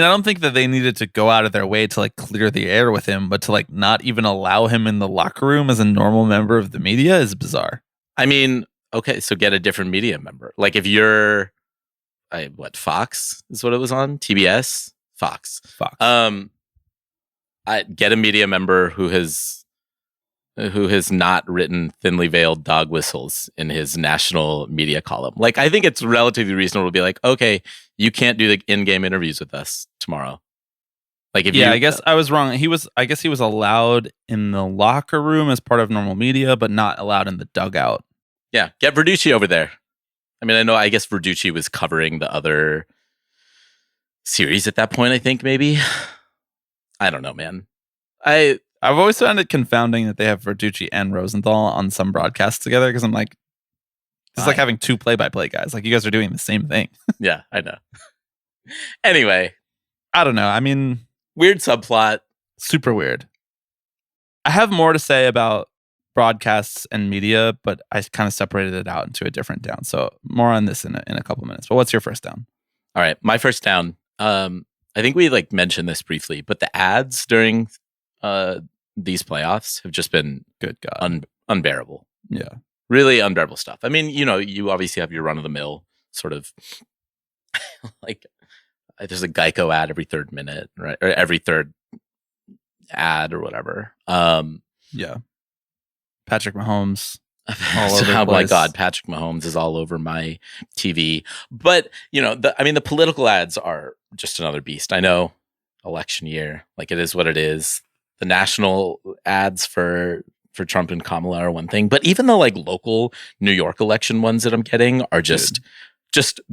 I don't think that they needed to go out of their way to like clear the air with him, but to like not even allow him in the locker room as a normal member of the media is bizarre. I mean, okay, so get a different media member. Like if you're, Fox is what it was on? TBS? Fox. I get a media member who has not written thinly veiled dog whistles in his national media column. Like, I think it's relatively reasonable to be like, okay, you can't do the in-game interviews with us tomorrow. Like, I guess I was wrong. I guess he was allowed in the locker room as part of normal media, but not allowed in the dugout. Yeah, get Verducci over there. I guess Verducci was covering the other series at that point, I think, maybe. I don't know, man. I've always found it confounding that they have Verducci and Rosenthal on some broadcasts together, because I'm like, it's like having two play-by-play guys. Like, you guys are doing the same thing. Yeah, I know. Anyway. I don't know. Weird subplot. Super weird. I have more to say about broadcasts and media, but I kind of separated it out into a different down. So more on this in a couple minutes. But what's your first down? All right. My first down. I think we mentioned this briefly, but the ads during these playoffs have just been good God unbearable. Yeah, really unbearable stuff. You obviously have your run of the mill sort of like there's a Geico ad every third minute, right? Or every third ad or whatever. Yeah, Patrick Mahomes. Oh my God, Patrick Mahomes is all over my TV. But the political ads are just another beast. I know, election year, like it is what it is. The national ads for Trump and Kamala are one thing, but even the local New York election ones that I'm getting are just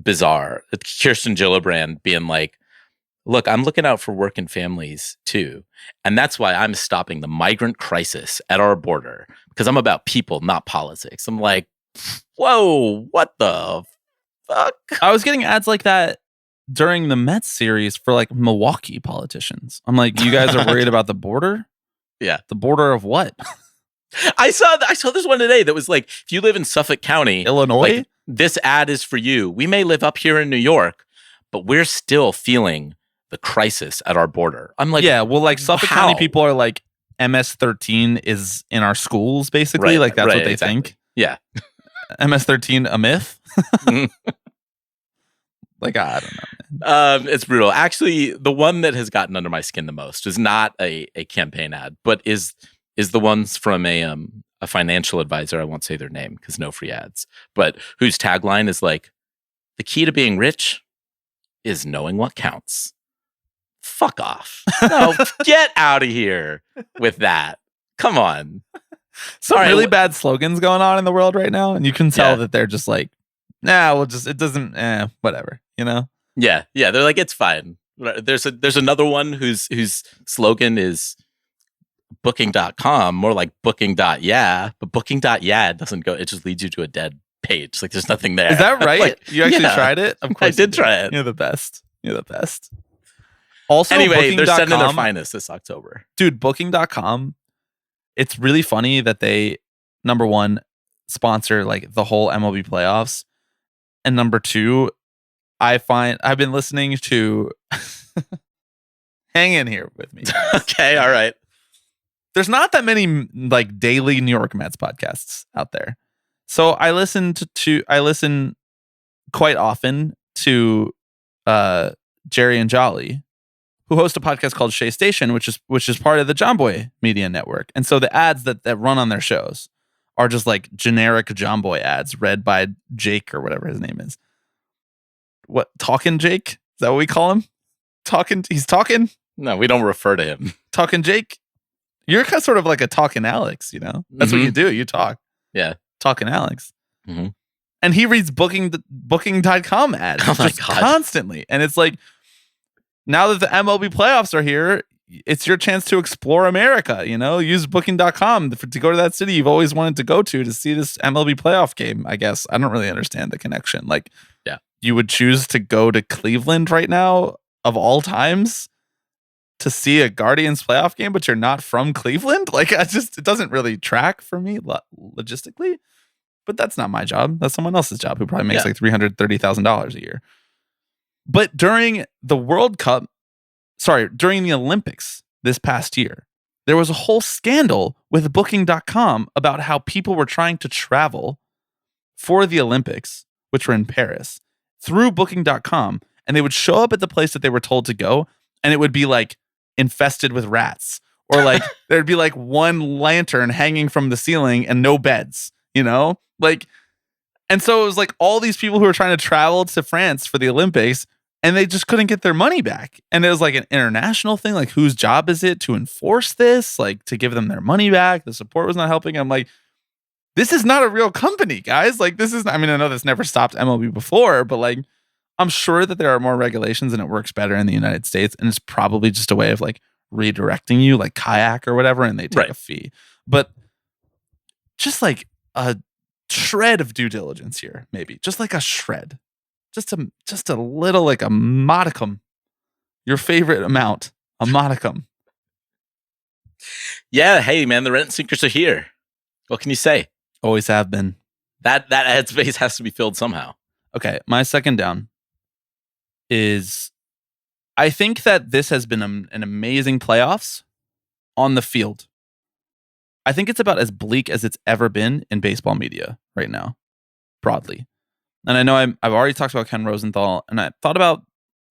bizarre. Kirsten Gillibrand being like, "Look, I'm looking out for working families too, and that's why I'm stopping the migrant crisis at our border, because I'm about people, not politics." I'm like, whoa, what the fuck? I was getting ads like that during the Mets series for Milwaukee politicians. I'm like, you guys are worried about the border? Yeah. The border of what? I saw this one today that was like, if you live in Suffolk County, Illinois, this ad is for you. We may live up here in New York, but we're still feeling the crisis at our border. I'm like, yeah, well, like Suffolk how? County people are like, MS-13 is in our schools, basically. Right, like that's right, what they exactly. think. Yeah. MS-13 a myth? Mhm. Like, I don't know, man. It's brutal. Actually, the one that has gotten under my skin the most is not a campaign ad, but is the ones from a financial advisor. I won't say their name because no free ads, but whose tagline is like, the key to being rich is knowing what counts. Fuck off. No, get out of here with that. Come on. Some All right, really bad slogans going on in the world right now, and you can tell Yeah. that they're just like, nah, it doesn't, whatever, you know? Yeah. They're like, it's fine. There's another one whose slogan is booking.com, more like booking.yeah, but booking.yeah doesn't go, it just leads you to a dead page. Like there's nothing there. Is that right? Like, you actually yeah. tried it? Of I course did you try it. You're the best. You're the best. Also, Anyway, they're sending their booking.com, finest this October. dude, booking.com, it's really funny that they, number one, sponsor like the whole MLB playoffs. And number two, I've been listening to hang in here with me. Okay, all right. There's not that many like daily New York Mets podcasts out there. So I listen quite often to Jerry and Jolly, who host a podcast called Shea Station, which is part of the John Boy Media Network. And so the ads that run on their shows are just like generic John Boy ads read by Jake or whatever his name is. What, Talkin' Jake? Is that what we call him? He's talking? No, we don't refer to him. Talkin' Jake? You're kind of sort of like a Talkin' Alex, you know? That's what you do. You talk. Yeah. Talkin' Alex. Mhm. And he reads booking.com ads Oh my just God. constantly. And it's like, now that the MLB playoffs are here, it's your chance to explore America, you know? Use booking.com to go to that city you've always wanted to go to see this MLB playoff game, I guess. I don't really understand the connection. Like, Yeah. You would choose to go to Cleveland right now, of all times, to see a Guardians playoff game, but you're not from Cleveland? Like, it doesn't really track for me logistically. But that's not my job. That's someone else's job who probably makes like $330,000 a year. But during the during the Olympics this past year, there was a whole scandal with booking.com about how people were trying to travel for the Olympics, which were in Paris, through booking.com, and they would show up at the place that they were told to go, and it would be like infested with rats, or like there'd be like one lantern hanging from the ceiling and no beds, you know? Like, and so it was like all these people who were trying to travel to France for the Olympics, and they just couldn't get their money back. And it was like an international thing. Like, whose job is it to enforce this? Like, to give them their money back? The support was not helping. I'm like, this is not a real company, guys. Like, I know this never stopped MLB before, but like, I'm sure that there are more regulations and it works better in the United States. And it's probably just a way of like redirecting you, like Kayak or whatever, and they take a fee. But just like a shred of due diligence here, maybe just like a shred, just a little, like a modicum, your favorite amount, a modicum. Yeah. Hey, man, the rent sinkers are here. What can you say? Always have been. That ad space has to be filled somehow. Okay, my second down is, I think that this has been an amazing playoffs on the field. I think it's about as bleak as it's ever been in baseball media right now, broadly. And I know I've already talked about Ken Rosenthal, and I thought about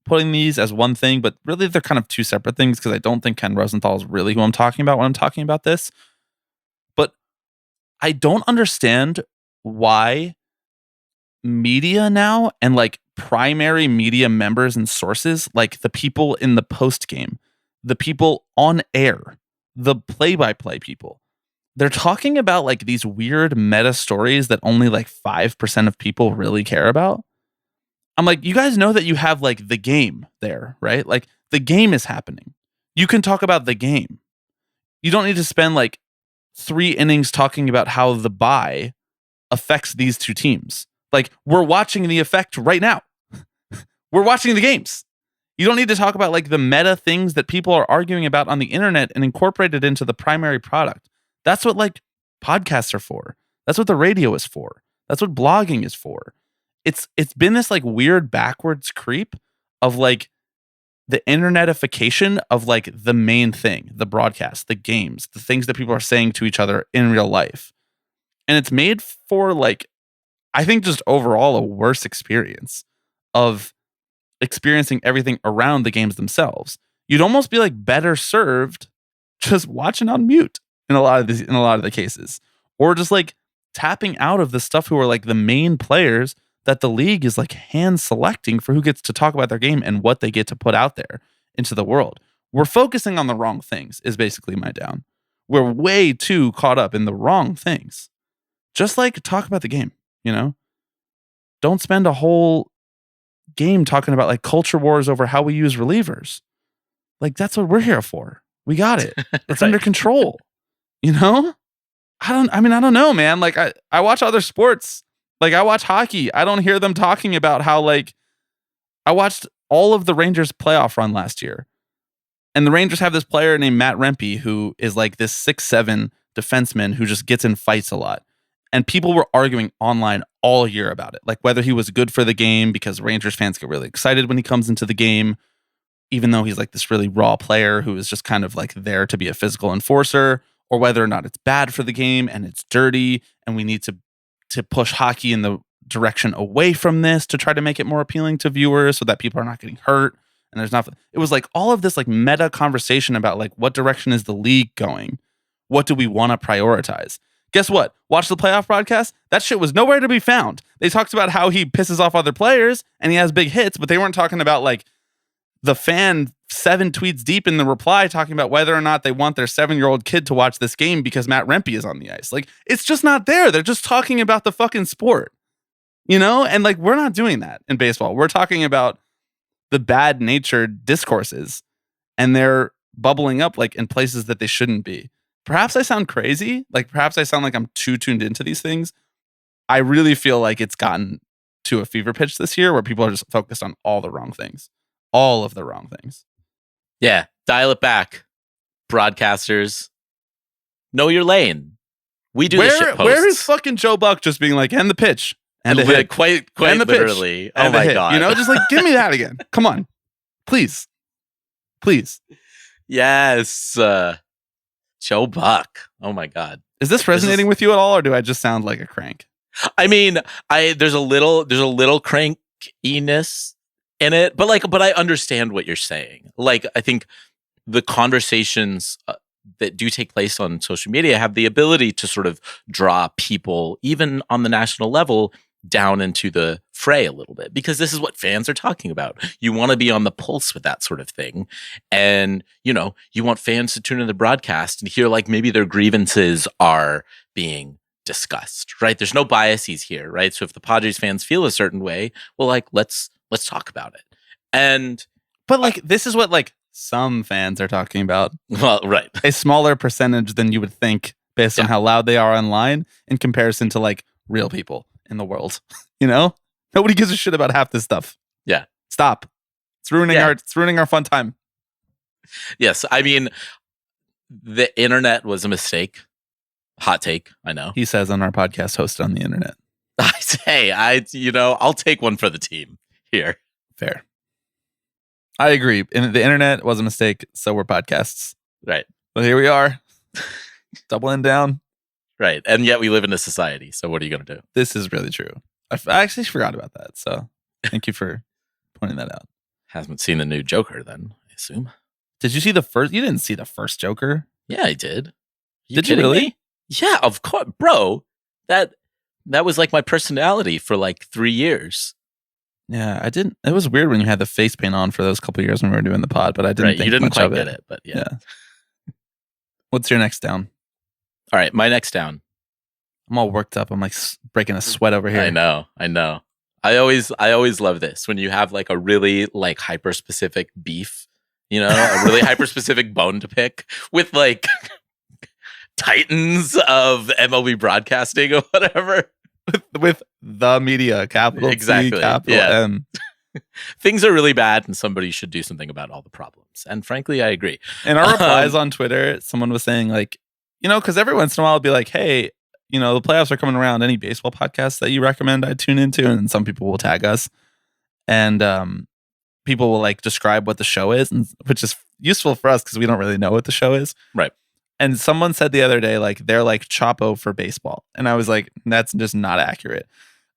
putting these as one thing, but really they're kind of two separate things because I don't think Ken Rosenthal is really who I'm talking about when I'm talking about this. But I don't understand why media now, and like primary media members and sources, like the people in the post game, the people on air, the play-by-play people, they're talking about like these weird meta stories that only like 5% of people really care about. I'm like, you guys know that you have like the game there, right? Like the game is happening. You can talk about the game. You don't need to spend like 3 innings talking about how the bye affects these two teams. Like, we're watching the effect right now. We're watching the games. You don't need to talk about like the meta things that people are arguing about on the internet and incorporate it into the primary product. That's what like podcasts are for. That's what the radio is for. That's what blogging is for. It's been this like weird backwards creep of like the internetification of like the main thing, the broadcast, the games, the things that people are saying to each other in real life. And it's made for like, I think just overall a worse experience of experiencing everything around the games themselves. You'd almost be like better served just watching on mute in a lot of the cases, or just like tapping out of the stuff who are like the main players that the league is like hand selecting for who gets to talk about their game and what they get to put out there into the world. We're focusing on the wrong things is basically my down. We're way too caught up in the wrong things. Just like talk about the game, you know? Don't spend a whole game talking about like culture wars over how we use relievers. Like that's what we're here for. We got it. It's under control. You know? I don't know, man. Like I watch other sports. Like I watch hockey. I don't hear them talking about how like I watched all of the Rangers playoff run last year. And the Rangers have this player named Matt Rempe who is like this 6'7" defenseman who just gets in fights a lot. And people were arguing online all year about it. Like whether he was good for the game because Rangers fans get really excited when he comes into the game, even though he's like this really raw player who is just kind of like there to be a physical enforcer, or whether or not it's bad for the game and it's dirty and we need to push hockey in the direction away from this to try to make it more appealing to viewers so that people are not getting hurt. And there's not, it was like all of this like meta conversation about like what direction is the league going? What do we want to prioritize? Guess what? Watch the playoff broadcast. That shit was nowhere to be found. They talked about how he pisses off other players and he has big hits, but they weren't talking about like the fan 7 tweets deep in the reply talking about whether or not they want their 7-year-old kid to watch this game because Matt Rempe is on the ice. Like, it's just not there. They're just talking about the fucking sport, you know? And like, we're not doing that in baseball. We're talking about the bad natured discourses and they're bubbling up like in places that they shouldn't be. Perhaps I sound crazy. Like perhaps I sound like I'm too tuned into these things. I really feel like it's gotten to a fever pitch this year where people are just focused on all the wrong things. All of the wrong things. Yeah, dial it back. Broadcasters, know your lane. We do the shit posts. Where is fucking Joe Buck just being like, end the pitch? And the hit. Quite and the literally. Pitch, oh my hit. God. You know, just like, give me that again. Come on. Please. Yes. Joe Buck. Oh my God. Is this resonating with you at all, or do I just sound like a crank? I mean, there's a little crankiness in it, but I understand what you're saying. Like, I think the conversations that do take place on social media have the ability to sort of draw people, even on the national level, down into the fray a little bit, because this is what fans are talking about. You want to be on the pulse with that sort of thing. And, you know, you want fans to tune in the broadcast and hear like maybe their grievances are being discussed, right? There's no biases here, right? So if the Padres fans feel a certain way, well, like, let's talk about it. But like, this is what like some fans are talking about. Well, right. A smaller percentage than you would think based on how loud they are online in comparison to like real people in the world. You know, nobody gives a shit about half this stuff. Yeah. Stop. It's ruining our fun time. Yes. I mean, the internet was a mistake. Hot take. I know. He says on our podcast hosted on the internet. I'll take one for the team here. Fair. I agree. And the internet was a mistake. So were podcasts. Right. But here we are. Doubling down. Right. And yet we live in a society. So what are you going to do? This is really true. I actually forgot about that. So thank you for pointing that out. Haven't seen the new Joker then, I assume. Did you see the first? You didn't see the first Joker? Yeah, I did. Did you really? Me? Yeah, of course. Bro, that was like my personality for like 3 years. Yeah, I didn't. It was weird when you had the face paint on for those couple of years when we were doing the pod, but I didn't think you didn't much quite of get it, but yeah. What's your next down? All right, my next down. I'm all worked up. I'm like breaking a sweat over here. I know. I always love this when you have like a really like hyper specific beef, you know, a really hyper specific bone to pick with like titans of MLB broadcasting or whatever. With the media, capital exactly. T, capital M. Things are really bad and somebody should do something about all the problems. And frankly, I agree. In our replies on Twitter, someone was saying like, you know, because every once in a while I'll be like, hey, you know, the playoffs are coming around. Any baseball podcasts that you recommend I tune into? And some people will tag us. And people will like describe what the show is, and, which is useful for us because we don't really know what the show is. Right. And someone said the other day, like, they're like Chapo for baseball. And I was like, that's just not accurate.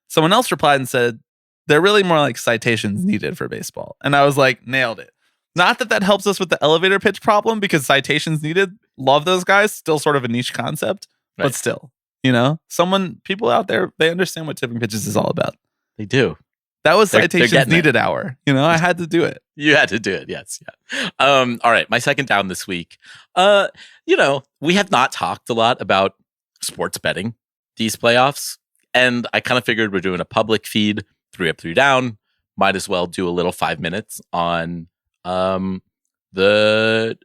Someone else replied and said, they're really more like citations needed for baseball. And I was like, nailed it. Not that helps us with the elevator pitch problem, because citations needed, love those guys, still sort of a niche concept, but still, people out there, they understand what tipping pitches is all about. They do. That was They're citations needed hour. I had to do it. You had to do it. Yes. Yeah. All right. My second down this week. We have not talked a lot about sports betting these playoffs. And I kind of figured we're doing a public feed, 3 up, 3 down. Might as well do a little 5 minutes on the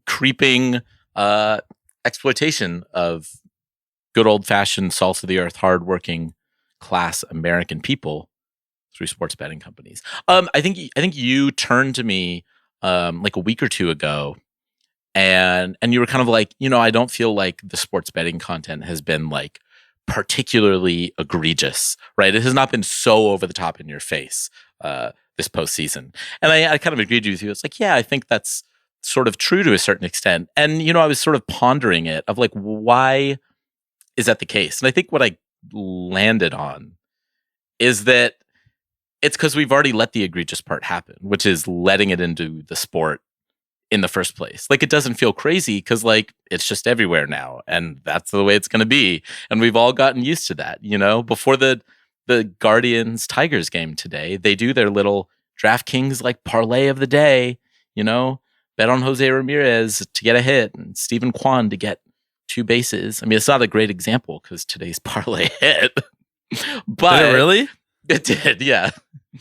creeping exploitation of good old fashioned salt of the earth, hardworking class American people through sports betting companies. I think you turned to me like a week or two ago, and you were kind of like, I don't feel like the sports betting content has been like particularly egregious, right? It has not been so over the top in your face this postseason. And I kind of agreed with you. It's like, yeah, I think that's sort of true to a certain extent. And, I was sort of pondering it of like, why is that the case? And I think what I landed on is that it's because we've already let the egregious part happen, which is letting it into the sport in the first place. Like, it doesn't feel crazy because like it's just everywhere now, and that's the way it's going to be. And we've all gotten used to that. Before the Guardians Tigers game today, they do their little DraftKings like parlay of the day. Bet on Jose Ramirez to get a hit and Stephen Kwan to get 2 bases. I mean, it's not a great example because today's parlay hit, but did it really? It did, yeah.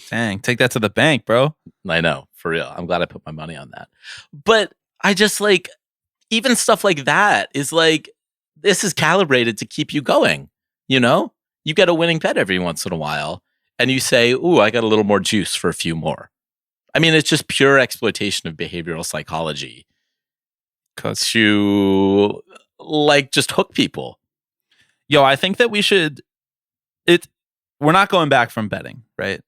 Dang, take that to the bank, bro. I know, for real. I'm glad I put my money on that. But I just like, even stuff like that is like, this is calibrated to keep you going. You get a winning bet every once in a while and you say, ooh, I got a little more juice for a few more. I mean, it's just pure exploitation of behavioral psychology to like just hook people. Yo, I think that we should, we're not going back from betting, right?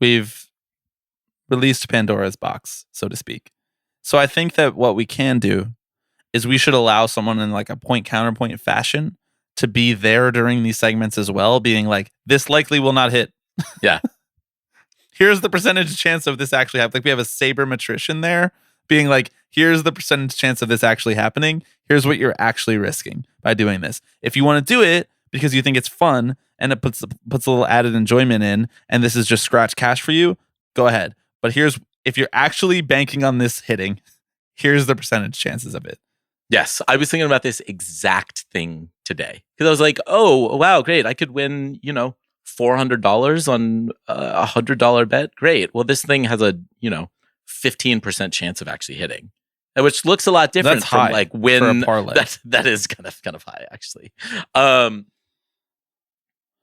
We've released Pandora's box, so to speak. So I think that what we can do is we should allow someone in like a point counterpoint fashion to be there during these segments as well, being like, this likely will not hit. Yeah. Here's the percentage chance of this actually happening. Like, we have a sabermetrician there being like, here's the percentage chance of this actually happening. Here's what you're actually risking by doing this. If you want to do it because you think it's fun and it puts a little added enjoyment in, and this is just scratch cash for you, go ahead. But if you're actually banking on this hitting, here's the percentage chances of it. Yes, I was thinking about this exact thing today because I was like, oh, wow, great. I could win, $400 on a $100 bet. Great. Well, this thing has a, 15% chance of actually hitting, which looks a lot different from like when that is kind of high actually.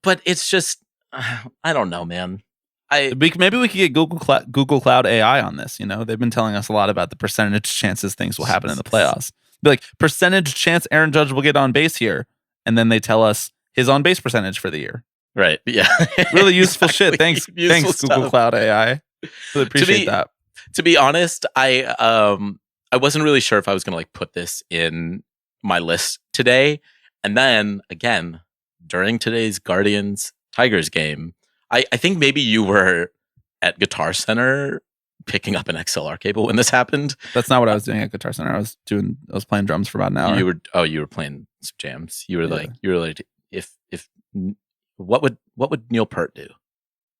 But it's just, I don't know, man. Maybe we could get Google Cloud AI on this. They've been telling us a lot about the percentage chances things will happen in the playoffs. Be like, percentage chance Aaron Judge will get on base here, and then they tell us his on base percentage for the year. Right? Yeah. Really useful shit. Thanks, Google Cloud AI. Really appreciate that. To be honest, I wasn't really sure if I was going to like put this in my list today, and then again during today's Guardians Tigers game, I think maybe you were at Guitar Center picking up an XLR cable when this happened. That's not what I was doing at Guitar Center. I was playing drums for about an hour. You were playing some jams. You were like, if what would Neil Peart do?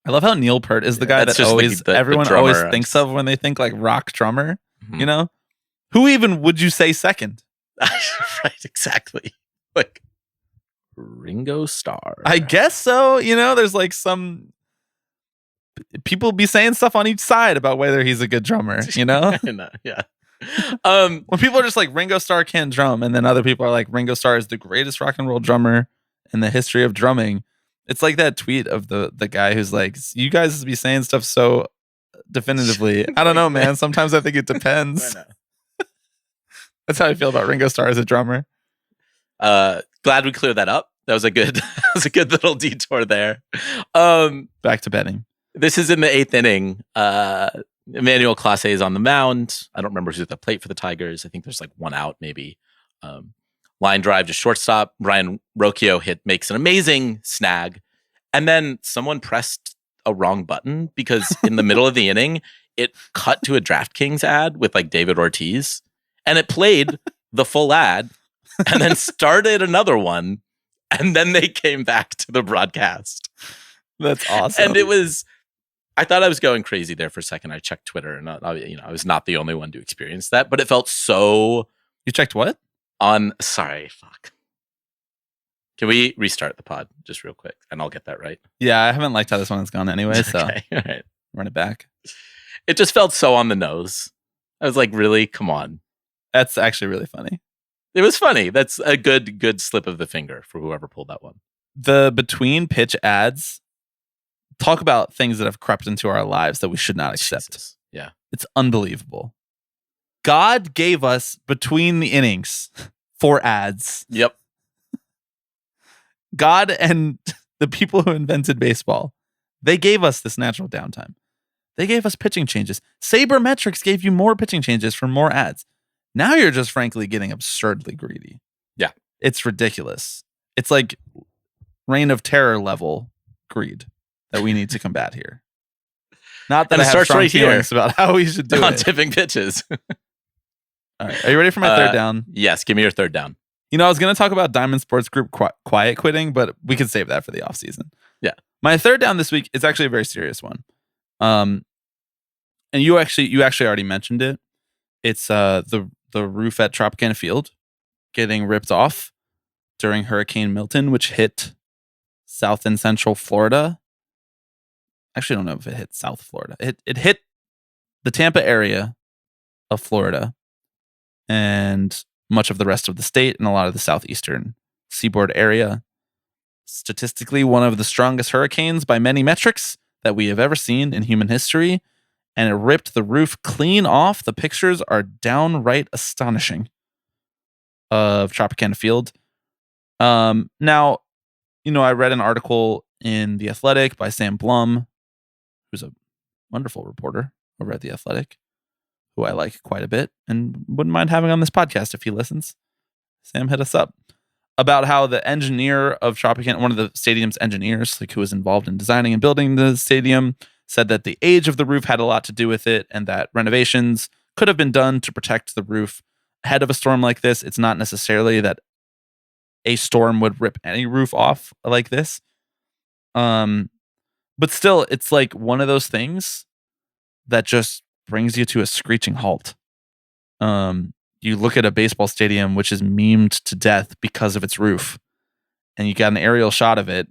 I love how Neil Peart is the guy that always everyone always thinks of when they think like rock drummer. Mm-hmm. Who even would you say second? Right, exactly. Like Ringo Starr. I guess so. There's like some people be saying stuff on each side about whether he's a good drummer, Yeah. When people are just like, Ringo Starr can't drum, and then other people are like, Ringo Starr is the greatest rock and roll drummer in the history of drumming. It's like that tweet of the guy who's like, you guys be saying stuff so definitively. I don't know, man. Sometimes I think it depends. That's how I feel about Ringo Starr as a drummer. Glad we cleared that up. That was a good little detour there. Back to betting. This is in the 8th inning. Emmanuel Clase is on the mound. I don't remember who's at the plate for the Tigers. I think there's like one out, maybe. Line drive to shortstop. Ryan Rocchio makes an amazing snag. And then someone pressed a wrong button because in the middle of the inning, it cut to a DraftKings ad with like David Ortiz. And it played the full ad and then started another one. And then they came back to the broadcast. That's awesome. And it was... I thought I was going crazy there for a second. I checked Twitter, and I was not the only one to experience that. But it felt so. You checked what? Sorry, fuck. Can we restart the pod just real quick, and I'll get that right? Yeah, I haven't liked how this one has gone anyway, so Okay, all right. Run it back. It just felt so on the nose. I was like, really? Come on. That's actually really funny. It was funny. That's a good slip of the finger for whoever pulled that one. The between pitch ads talk about things that have crept into our lives that we should not accept. Jesus. Yeah. It's unbelievable. God gave us between the innings 4 ads. Yep. God and the people who invented baseball, they gave us this natural downtime. They gave us pitching changes. Sabermetrics gave you more pitching changes for more ads. Now you're just frankly getting absurdly greedy. Yeah. It's ridiculous. It's like Reign of Terror level greed that we need to combat here. Not that And I it have starts strong right here. feelings about how we should do On it. tipping pitches. All right. Are you ready for my third down? Yes, give me your third down. You know, I was going to talk about Diamond Sports Group quiet quitting, but we could save that for the offseason. Yeah. My third down this week is actually a very serious one. And you actually already mentioned it. It's the roof at Tropicana Field getting ripped off during Hurricane Milton, which hit South and Central Florida. Actually, I don't know if it hit South Florida. It hit the Tampa area of Florida and much of the rest of the state and a lot of the southeastern seaboard area. Statistically, one of the strongest hurricanes by many metrics that we have ever seen in human history. And it ripped the roof clean off. The pictures are downright astonishing of Tropicana Field. Now, you know, I read an article in The Athletic by Sam Blum, who's a wonderful reporter over at The Athletic, who I like quite a bit and wouldn't mind having on this podcast if he listens. Sam, hit us up. About how the engineer of Tropicana, one of the stadium's engineers, like who was involved in designing and building the stadium, said that the age of the roof had a lot to do with it and that renovations could have been done to protect the roof ahead of a storm like this. It's not necessarily that a storm would rip any roof off like this. But still, it's like one of those things that just brings you to a screeching halt. You look at a baseball stadium, which is memed to death because of its roof, and you got an aerial shot of it,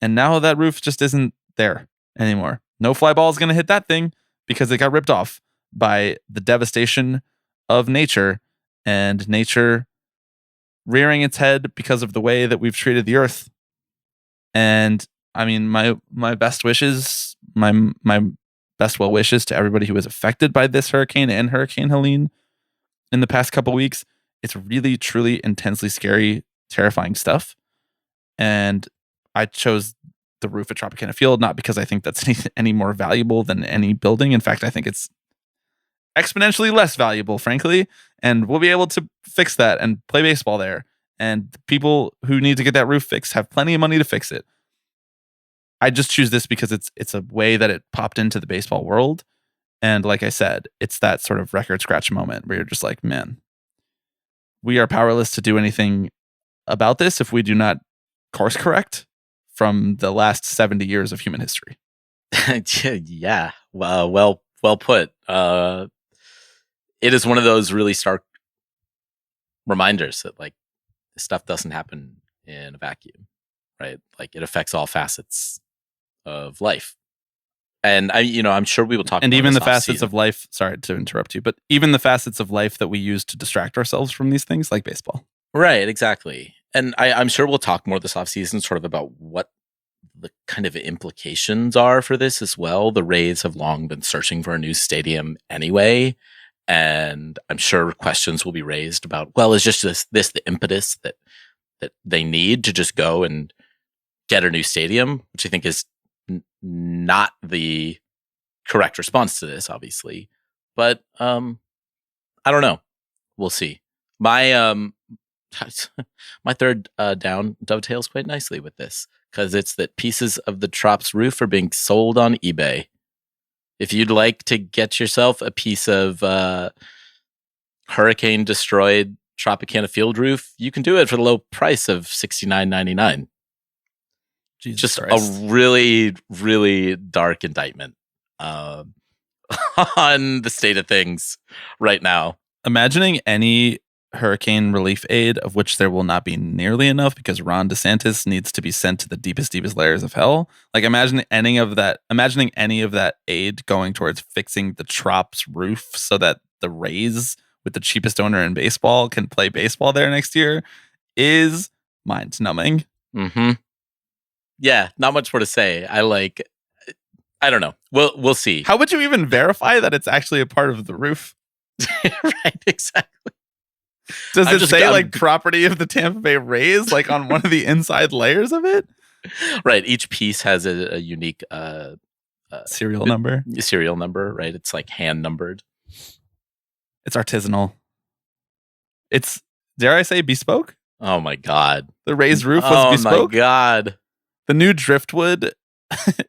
and now that roof just isn't there anymore. No fly ball is going to hit that thing because it got ripped off by the devastation of nature and nature rearing its head because of the way that we've treated the earth. And I mean, my best wishes, my best well wishes to everybody who was affected by this hurricane and Hurricane Helene in the past couple weeks. It's really, truly, intensely scary, terrifying stuff. And I chose the roof at Tropicana Field, not because I think that's any more valuable than any building. In fact, I think it's exponentially less valuable, frankly. And we'll be able to fix that and play baseball there. And people who need to get that roof fixed have plenty of money to fix it. I just choose this because it's a way that it popped into the baseball world. And like I said, it's that sort of record scratch moment where you're just like, man, we are powerless to do anything about this if we do not course correct from the last 70 years of human history. Yeah. Well put. It is one of those really stark reminders that like this stuff doesn't happen in a vacuum, right? Like it affects all facets of life. And I'm sure we will talk and about even this the facets off-season. of life, sorry to interrupt you, but even the facets of life that we use to distract ourselves from these things, like baseball. Right, exactly. And I'm sure we'll talk more this offseason sort of about what the kind of implications are for this as well. The Rays have long been searching for a new stadium anyway. And I'm sure questions will be raised about, well, is just this the impetus that they need to just go and get a new stadium, which I think is not the correct response to this, obviously. But I don't know. We'll see. My my third down dovetails quite nicely with this, because it's that pieces of the Trop's roof are being sold on eBay. If you'd like to get yourself a piece of hurricane destroyed Tropicana field roof, you can do it for the low price of $69.99. Just Christ. A really, really dark indictment on the state of things right now. Imagining any hurricane relief aid, of which there will not be nearly enough because Ron DeSantis needs to be sent to the deepest layers of hell. Like imagining any of that aid going towards fixing the Trop's roof so that the Rays, with the cheapest owner in baseball, can play baseball there next year is mind numbing. Mm-hmm. Yeah, not much more to say. I don't know. We'll see. How would you even verify that it's actually a part of the roof? Right, exactly. Does it say like property of the Tampa Bay Rays, like on one of the inside layers of it? Right. Each piece has a unique serial number. Serial number, right? It's like hand numbered. It's artisanal. It's, dare I say, bespoke? Oh my God. The Rays roof was bespoke? Oh my God. The new driftwood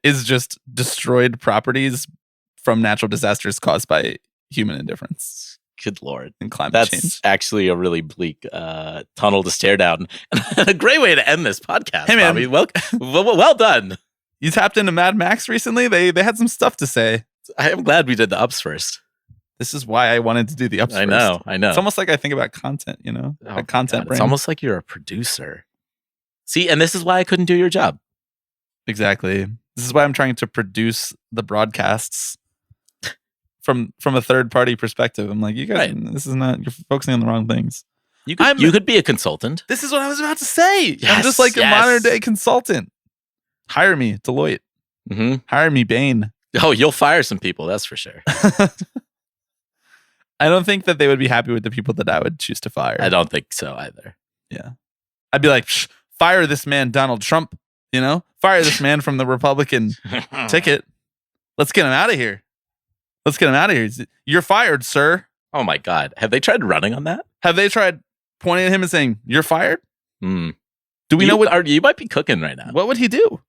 is just destroyed properties from natural disasters caused by human indifference. Good Lord. And climate That's change. actually a really bleak tunnel to stare down. And a great way to end this podcast, hey, man. Bobby. Well done. You tapped into Mad Max recently? They had some stuff to say. I am glad we did the ups first. This is why I wanted to do the ups I first. know. It's almost like I think about content, you know? Oh, content brain. It's almost like you're a producer. See, and this is why I couldn't do your job. Exactly. This is why I'm trying to produce the broadcasts from a third party perspective. I'm like, you guys, This is not, you're focusing on the wrong things. You could be a consultant. This is what I was about to say. Yes, I'm just like a modern day consultant. Hire me, Deloitte. Mm-hmm. Hire me, Bain. Oh, you'll fire some people, that's for sure. I don't think that they would be happy with the people that I would choose to fire. I don't think so either. Yeah. I'd be like, fire this man, Donald Trump. You know, fire this man from the Republican ticket. Let's get him out of here. You're fired, sir. Oh my God. Have they tried running on that? Have they tried pointing at him and saying, you're fired? Mm. Do we know what you might be cooking right now? What would he do?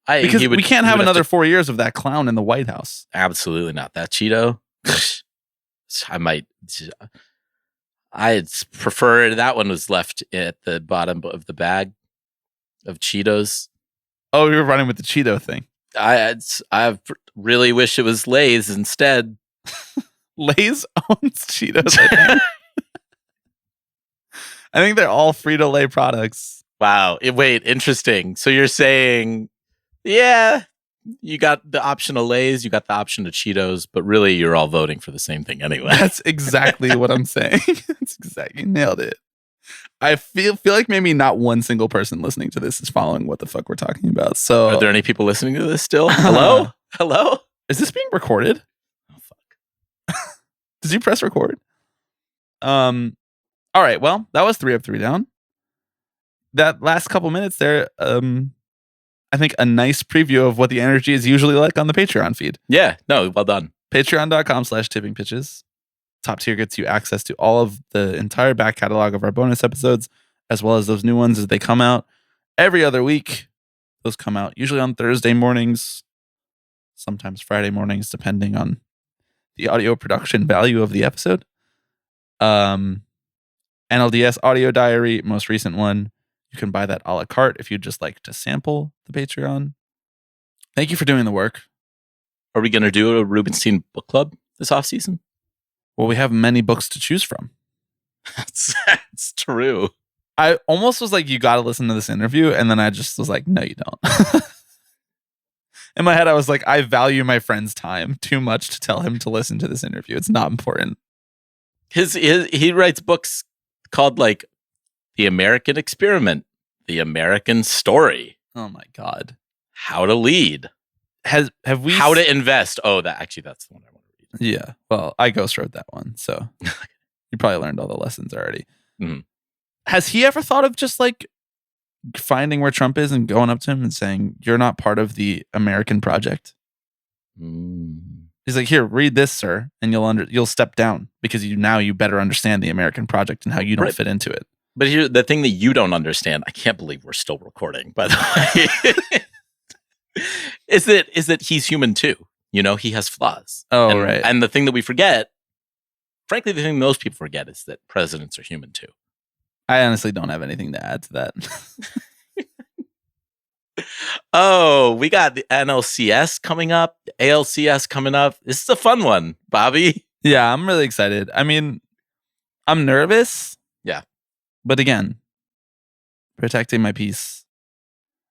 Because we can't have another 4 years of that clown in the White House. Absolutely not. That Cheeto. I'd prefer that one was left at the bottom of the bag of Cheetos. Oh, you're running with the Cheeto thing. I really wish it was Lay's instead. Lay's owns Cheetos, I think. I think they're all Frito-Lay products. Wow. Wait, interesting. So you're saying, yeah, you got the option of Lay's, you got the option of Cheetos, but really you're all voting for the same thing anyway. That's exactly what I'm saying. That's exactly, you nailed it. I feel like maybe not one single person listening to this is following what the fuck we're talking about. So, are there any people listening to this still? Hello? Hello? Is this being recorded? Oh fuck! Did you press record? All right. Well, that was 3 up, 3 down. That last couple minutes there, I think a nice preview of what the energy is usually like on the Patreon feed. Yeah. No. Well done. Patreon.com/tippingpitches. Top tier gets you access to all of the entire back catalog of our bonus episodes, as well as those new ones as they come out every other week. Those come out usually on Thursday mornings, sometimes Friday mornings, depending on the audio production value of the episode. NLDS Audio Diary, most recent one. You can buy that a la carte if you'd just like to sample the Patreon. Thank you for doing the work. Are we going to do a Rubenstein book club this offseason? Well, we have many books to choose from. That's true. I almost was like, you got to listen to this interview. And then I just was like, no, you don't. In my head, I was like, I value my friend's time too much to tell him to listen to this interview. It's not important. He writes books called like The American Experiment, The American Story. Oh my God. How to Lead. Have we How to Invest. Oh, that's the one I want to read. Yeah. Well, I ghost wrote that one. So you probably learned all the lessons already. Mm-hmm. Has he ever thought of just like finding where Trump is and going up to him and saying, "You're not part of the American project." He's like, "Here, read this, sir, and you'll step down because you better understand the American project and how you don't fit into it." But here, the thing that you don't understand, I can't believe we're still recording, by the way, is that he's human too. You know, he has flaws. Oh, right. And the thing that we forget, frankly, the thing most people forget is that presidents are human too. I honestly don't have anything to add to that. Oh, we got the NLCS coming up, the ALCS coming up. This is a fun one, Bobby. Yeah, I'm really excited. I mean, I'm nervous. Yeah. But again, protecting my peace.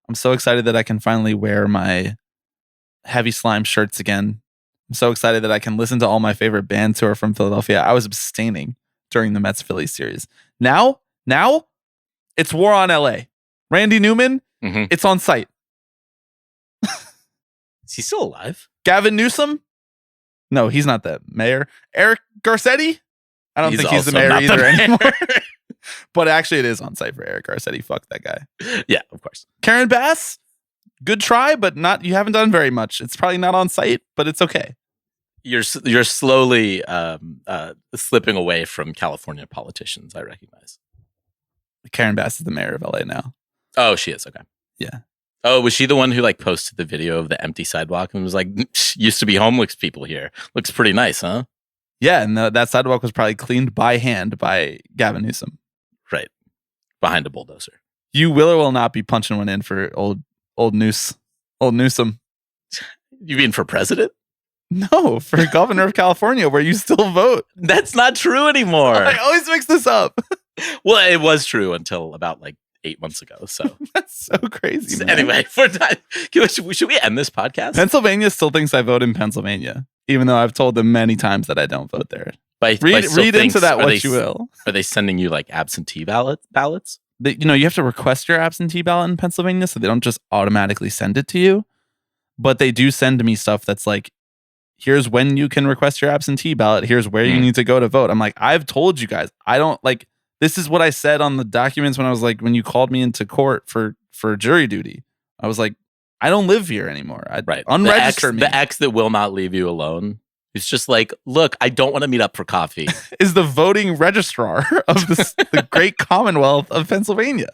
I'm so excited that I can finally wear my heavy slime shirts again. I'm so excited that I can listen to all my favorite bands who are from Philadelphia. I was abstaining during the Mets Philly series. Now it's war on LA. Randy Newman, it's on site. Is he still alive? Gavin Newsom? No, he's not the mayor. Eric Garcetti? I don't think he's the mayor either anymore. But actually, it is on site for Eric Garcetti. Fuck that guy. Yeah, of course. Karen Bass? Good try, but you haven't done very much. It's probably not on site, but it's okay. You're slowly slipping away from California politicians, I recognize. Karen Bass is the mayor of LA now. Oh, she is. Okay. Yeah. Oh, was she the one who like posted the video of the empty sidewalk and was like, used to be homeless people here. Looks pretty nice, huh? Yeah, and that sidewalk was probably cleaned by hand by Gavin Newsom. Right. Behind a bulldozer. You will or will not be punching one in for old Newsom. You mean for president? No, for governor of California, where you still vote. That's not true anymore. I always mix this up. Well, it was true until about like 8 months ago. So that's so crazy. Man. Anyway, should we end this podcast? Pennsylvania still thinks I vote in Pennsylvania, even though I've told them many times that I don't vote there. Read into that what you will. Are they sending you like absentee ballots? You have to request your absentee ballot in Pennsylvania, so they don't just automatically send it to you. But they do send me stuff that's like, here's when you can request your absentee ballot. Here's where you need to go to vote. I'm like, I've told you guys, I don't like, this is what I said on the documents when you called me into court for jury duty. I was like, I don't live here anymore. Right. Unregister me. The ex that will not leave you alone. It's just like, look, I don't want to meet up for coffee. Is the voting registrar of the great Commonwealth of Pennsylvania.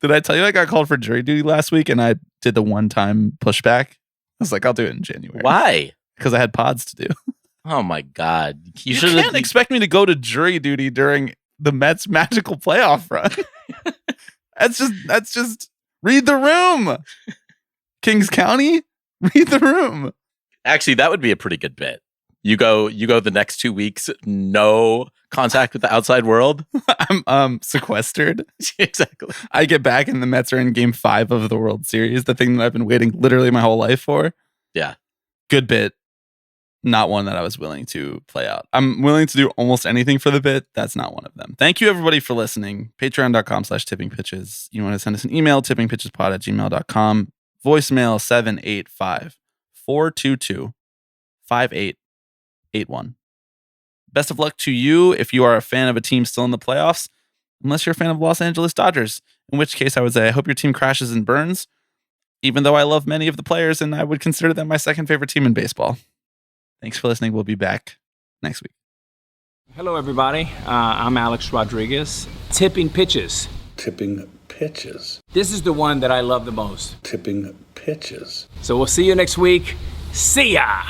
Did I tell you I got called for jury duty last week and I did the one-time pushback? I was like, I'll do it in January. Why? Because I had pods to do. Oh my God. You can't expect me to go to jury duty during the Mets magical playoff run. That's just read the room. Kings County, read the room. Actually, that would be a pretty good bit. You go the next 2 weeks, no contact with the outside world. I'm sequestered. Exactly. I get back and the Mets are in game 5 of the World Series, the thing that I've been waiting literally my whole life for. Yeah. Good bit. Not one that I was willing to play out. I'm willing to do almost anything for the bit. That's not one of them. Thank you everybody for listening. Patreon.com/tippingpitches. You want to send us an email, tippingpitchespod@gmail.com. Voicemail 785-422-5881. Best of luck to you if you are a fan of a team still in the playoffs, unless you're a fan of Los Angeles Dodgers, in which case I would say I hope your team crashes and burns, even though I love many of the players and I would consider them my second favorite team in baseball. Thanks for listening. We'll be back next week. Hello, everybody. I'm Alex Rodriguez. Tipping pitches. Tipping pitches. This is the one that I love the most. Tipping pitches. So we'll see you next week. See ya!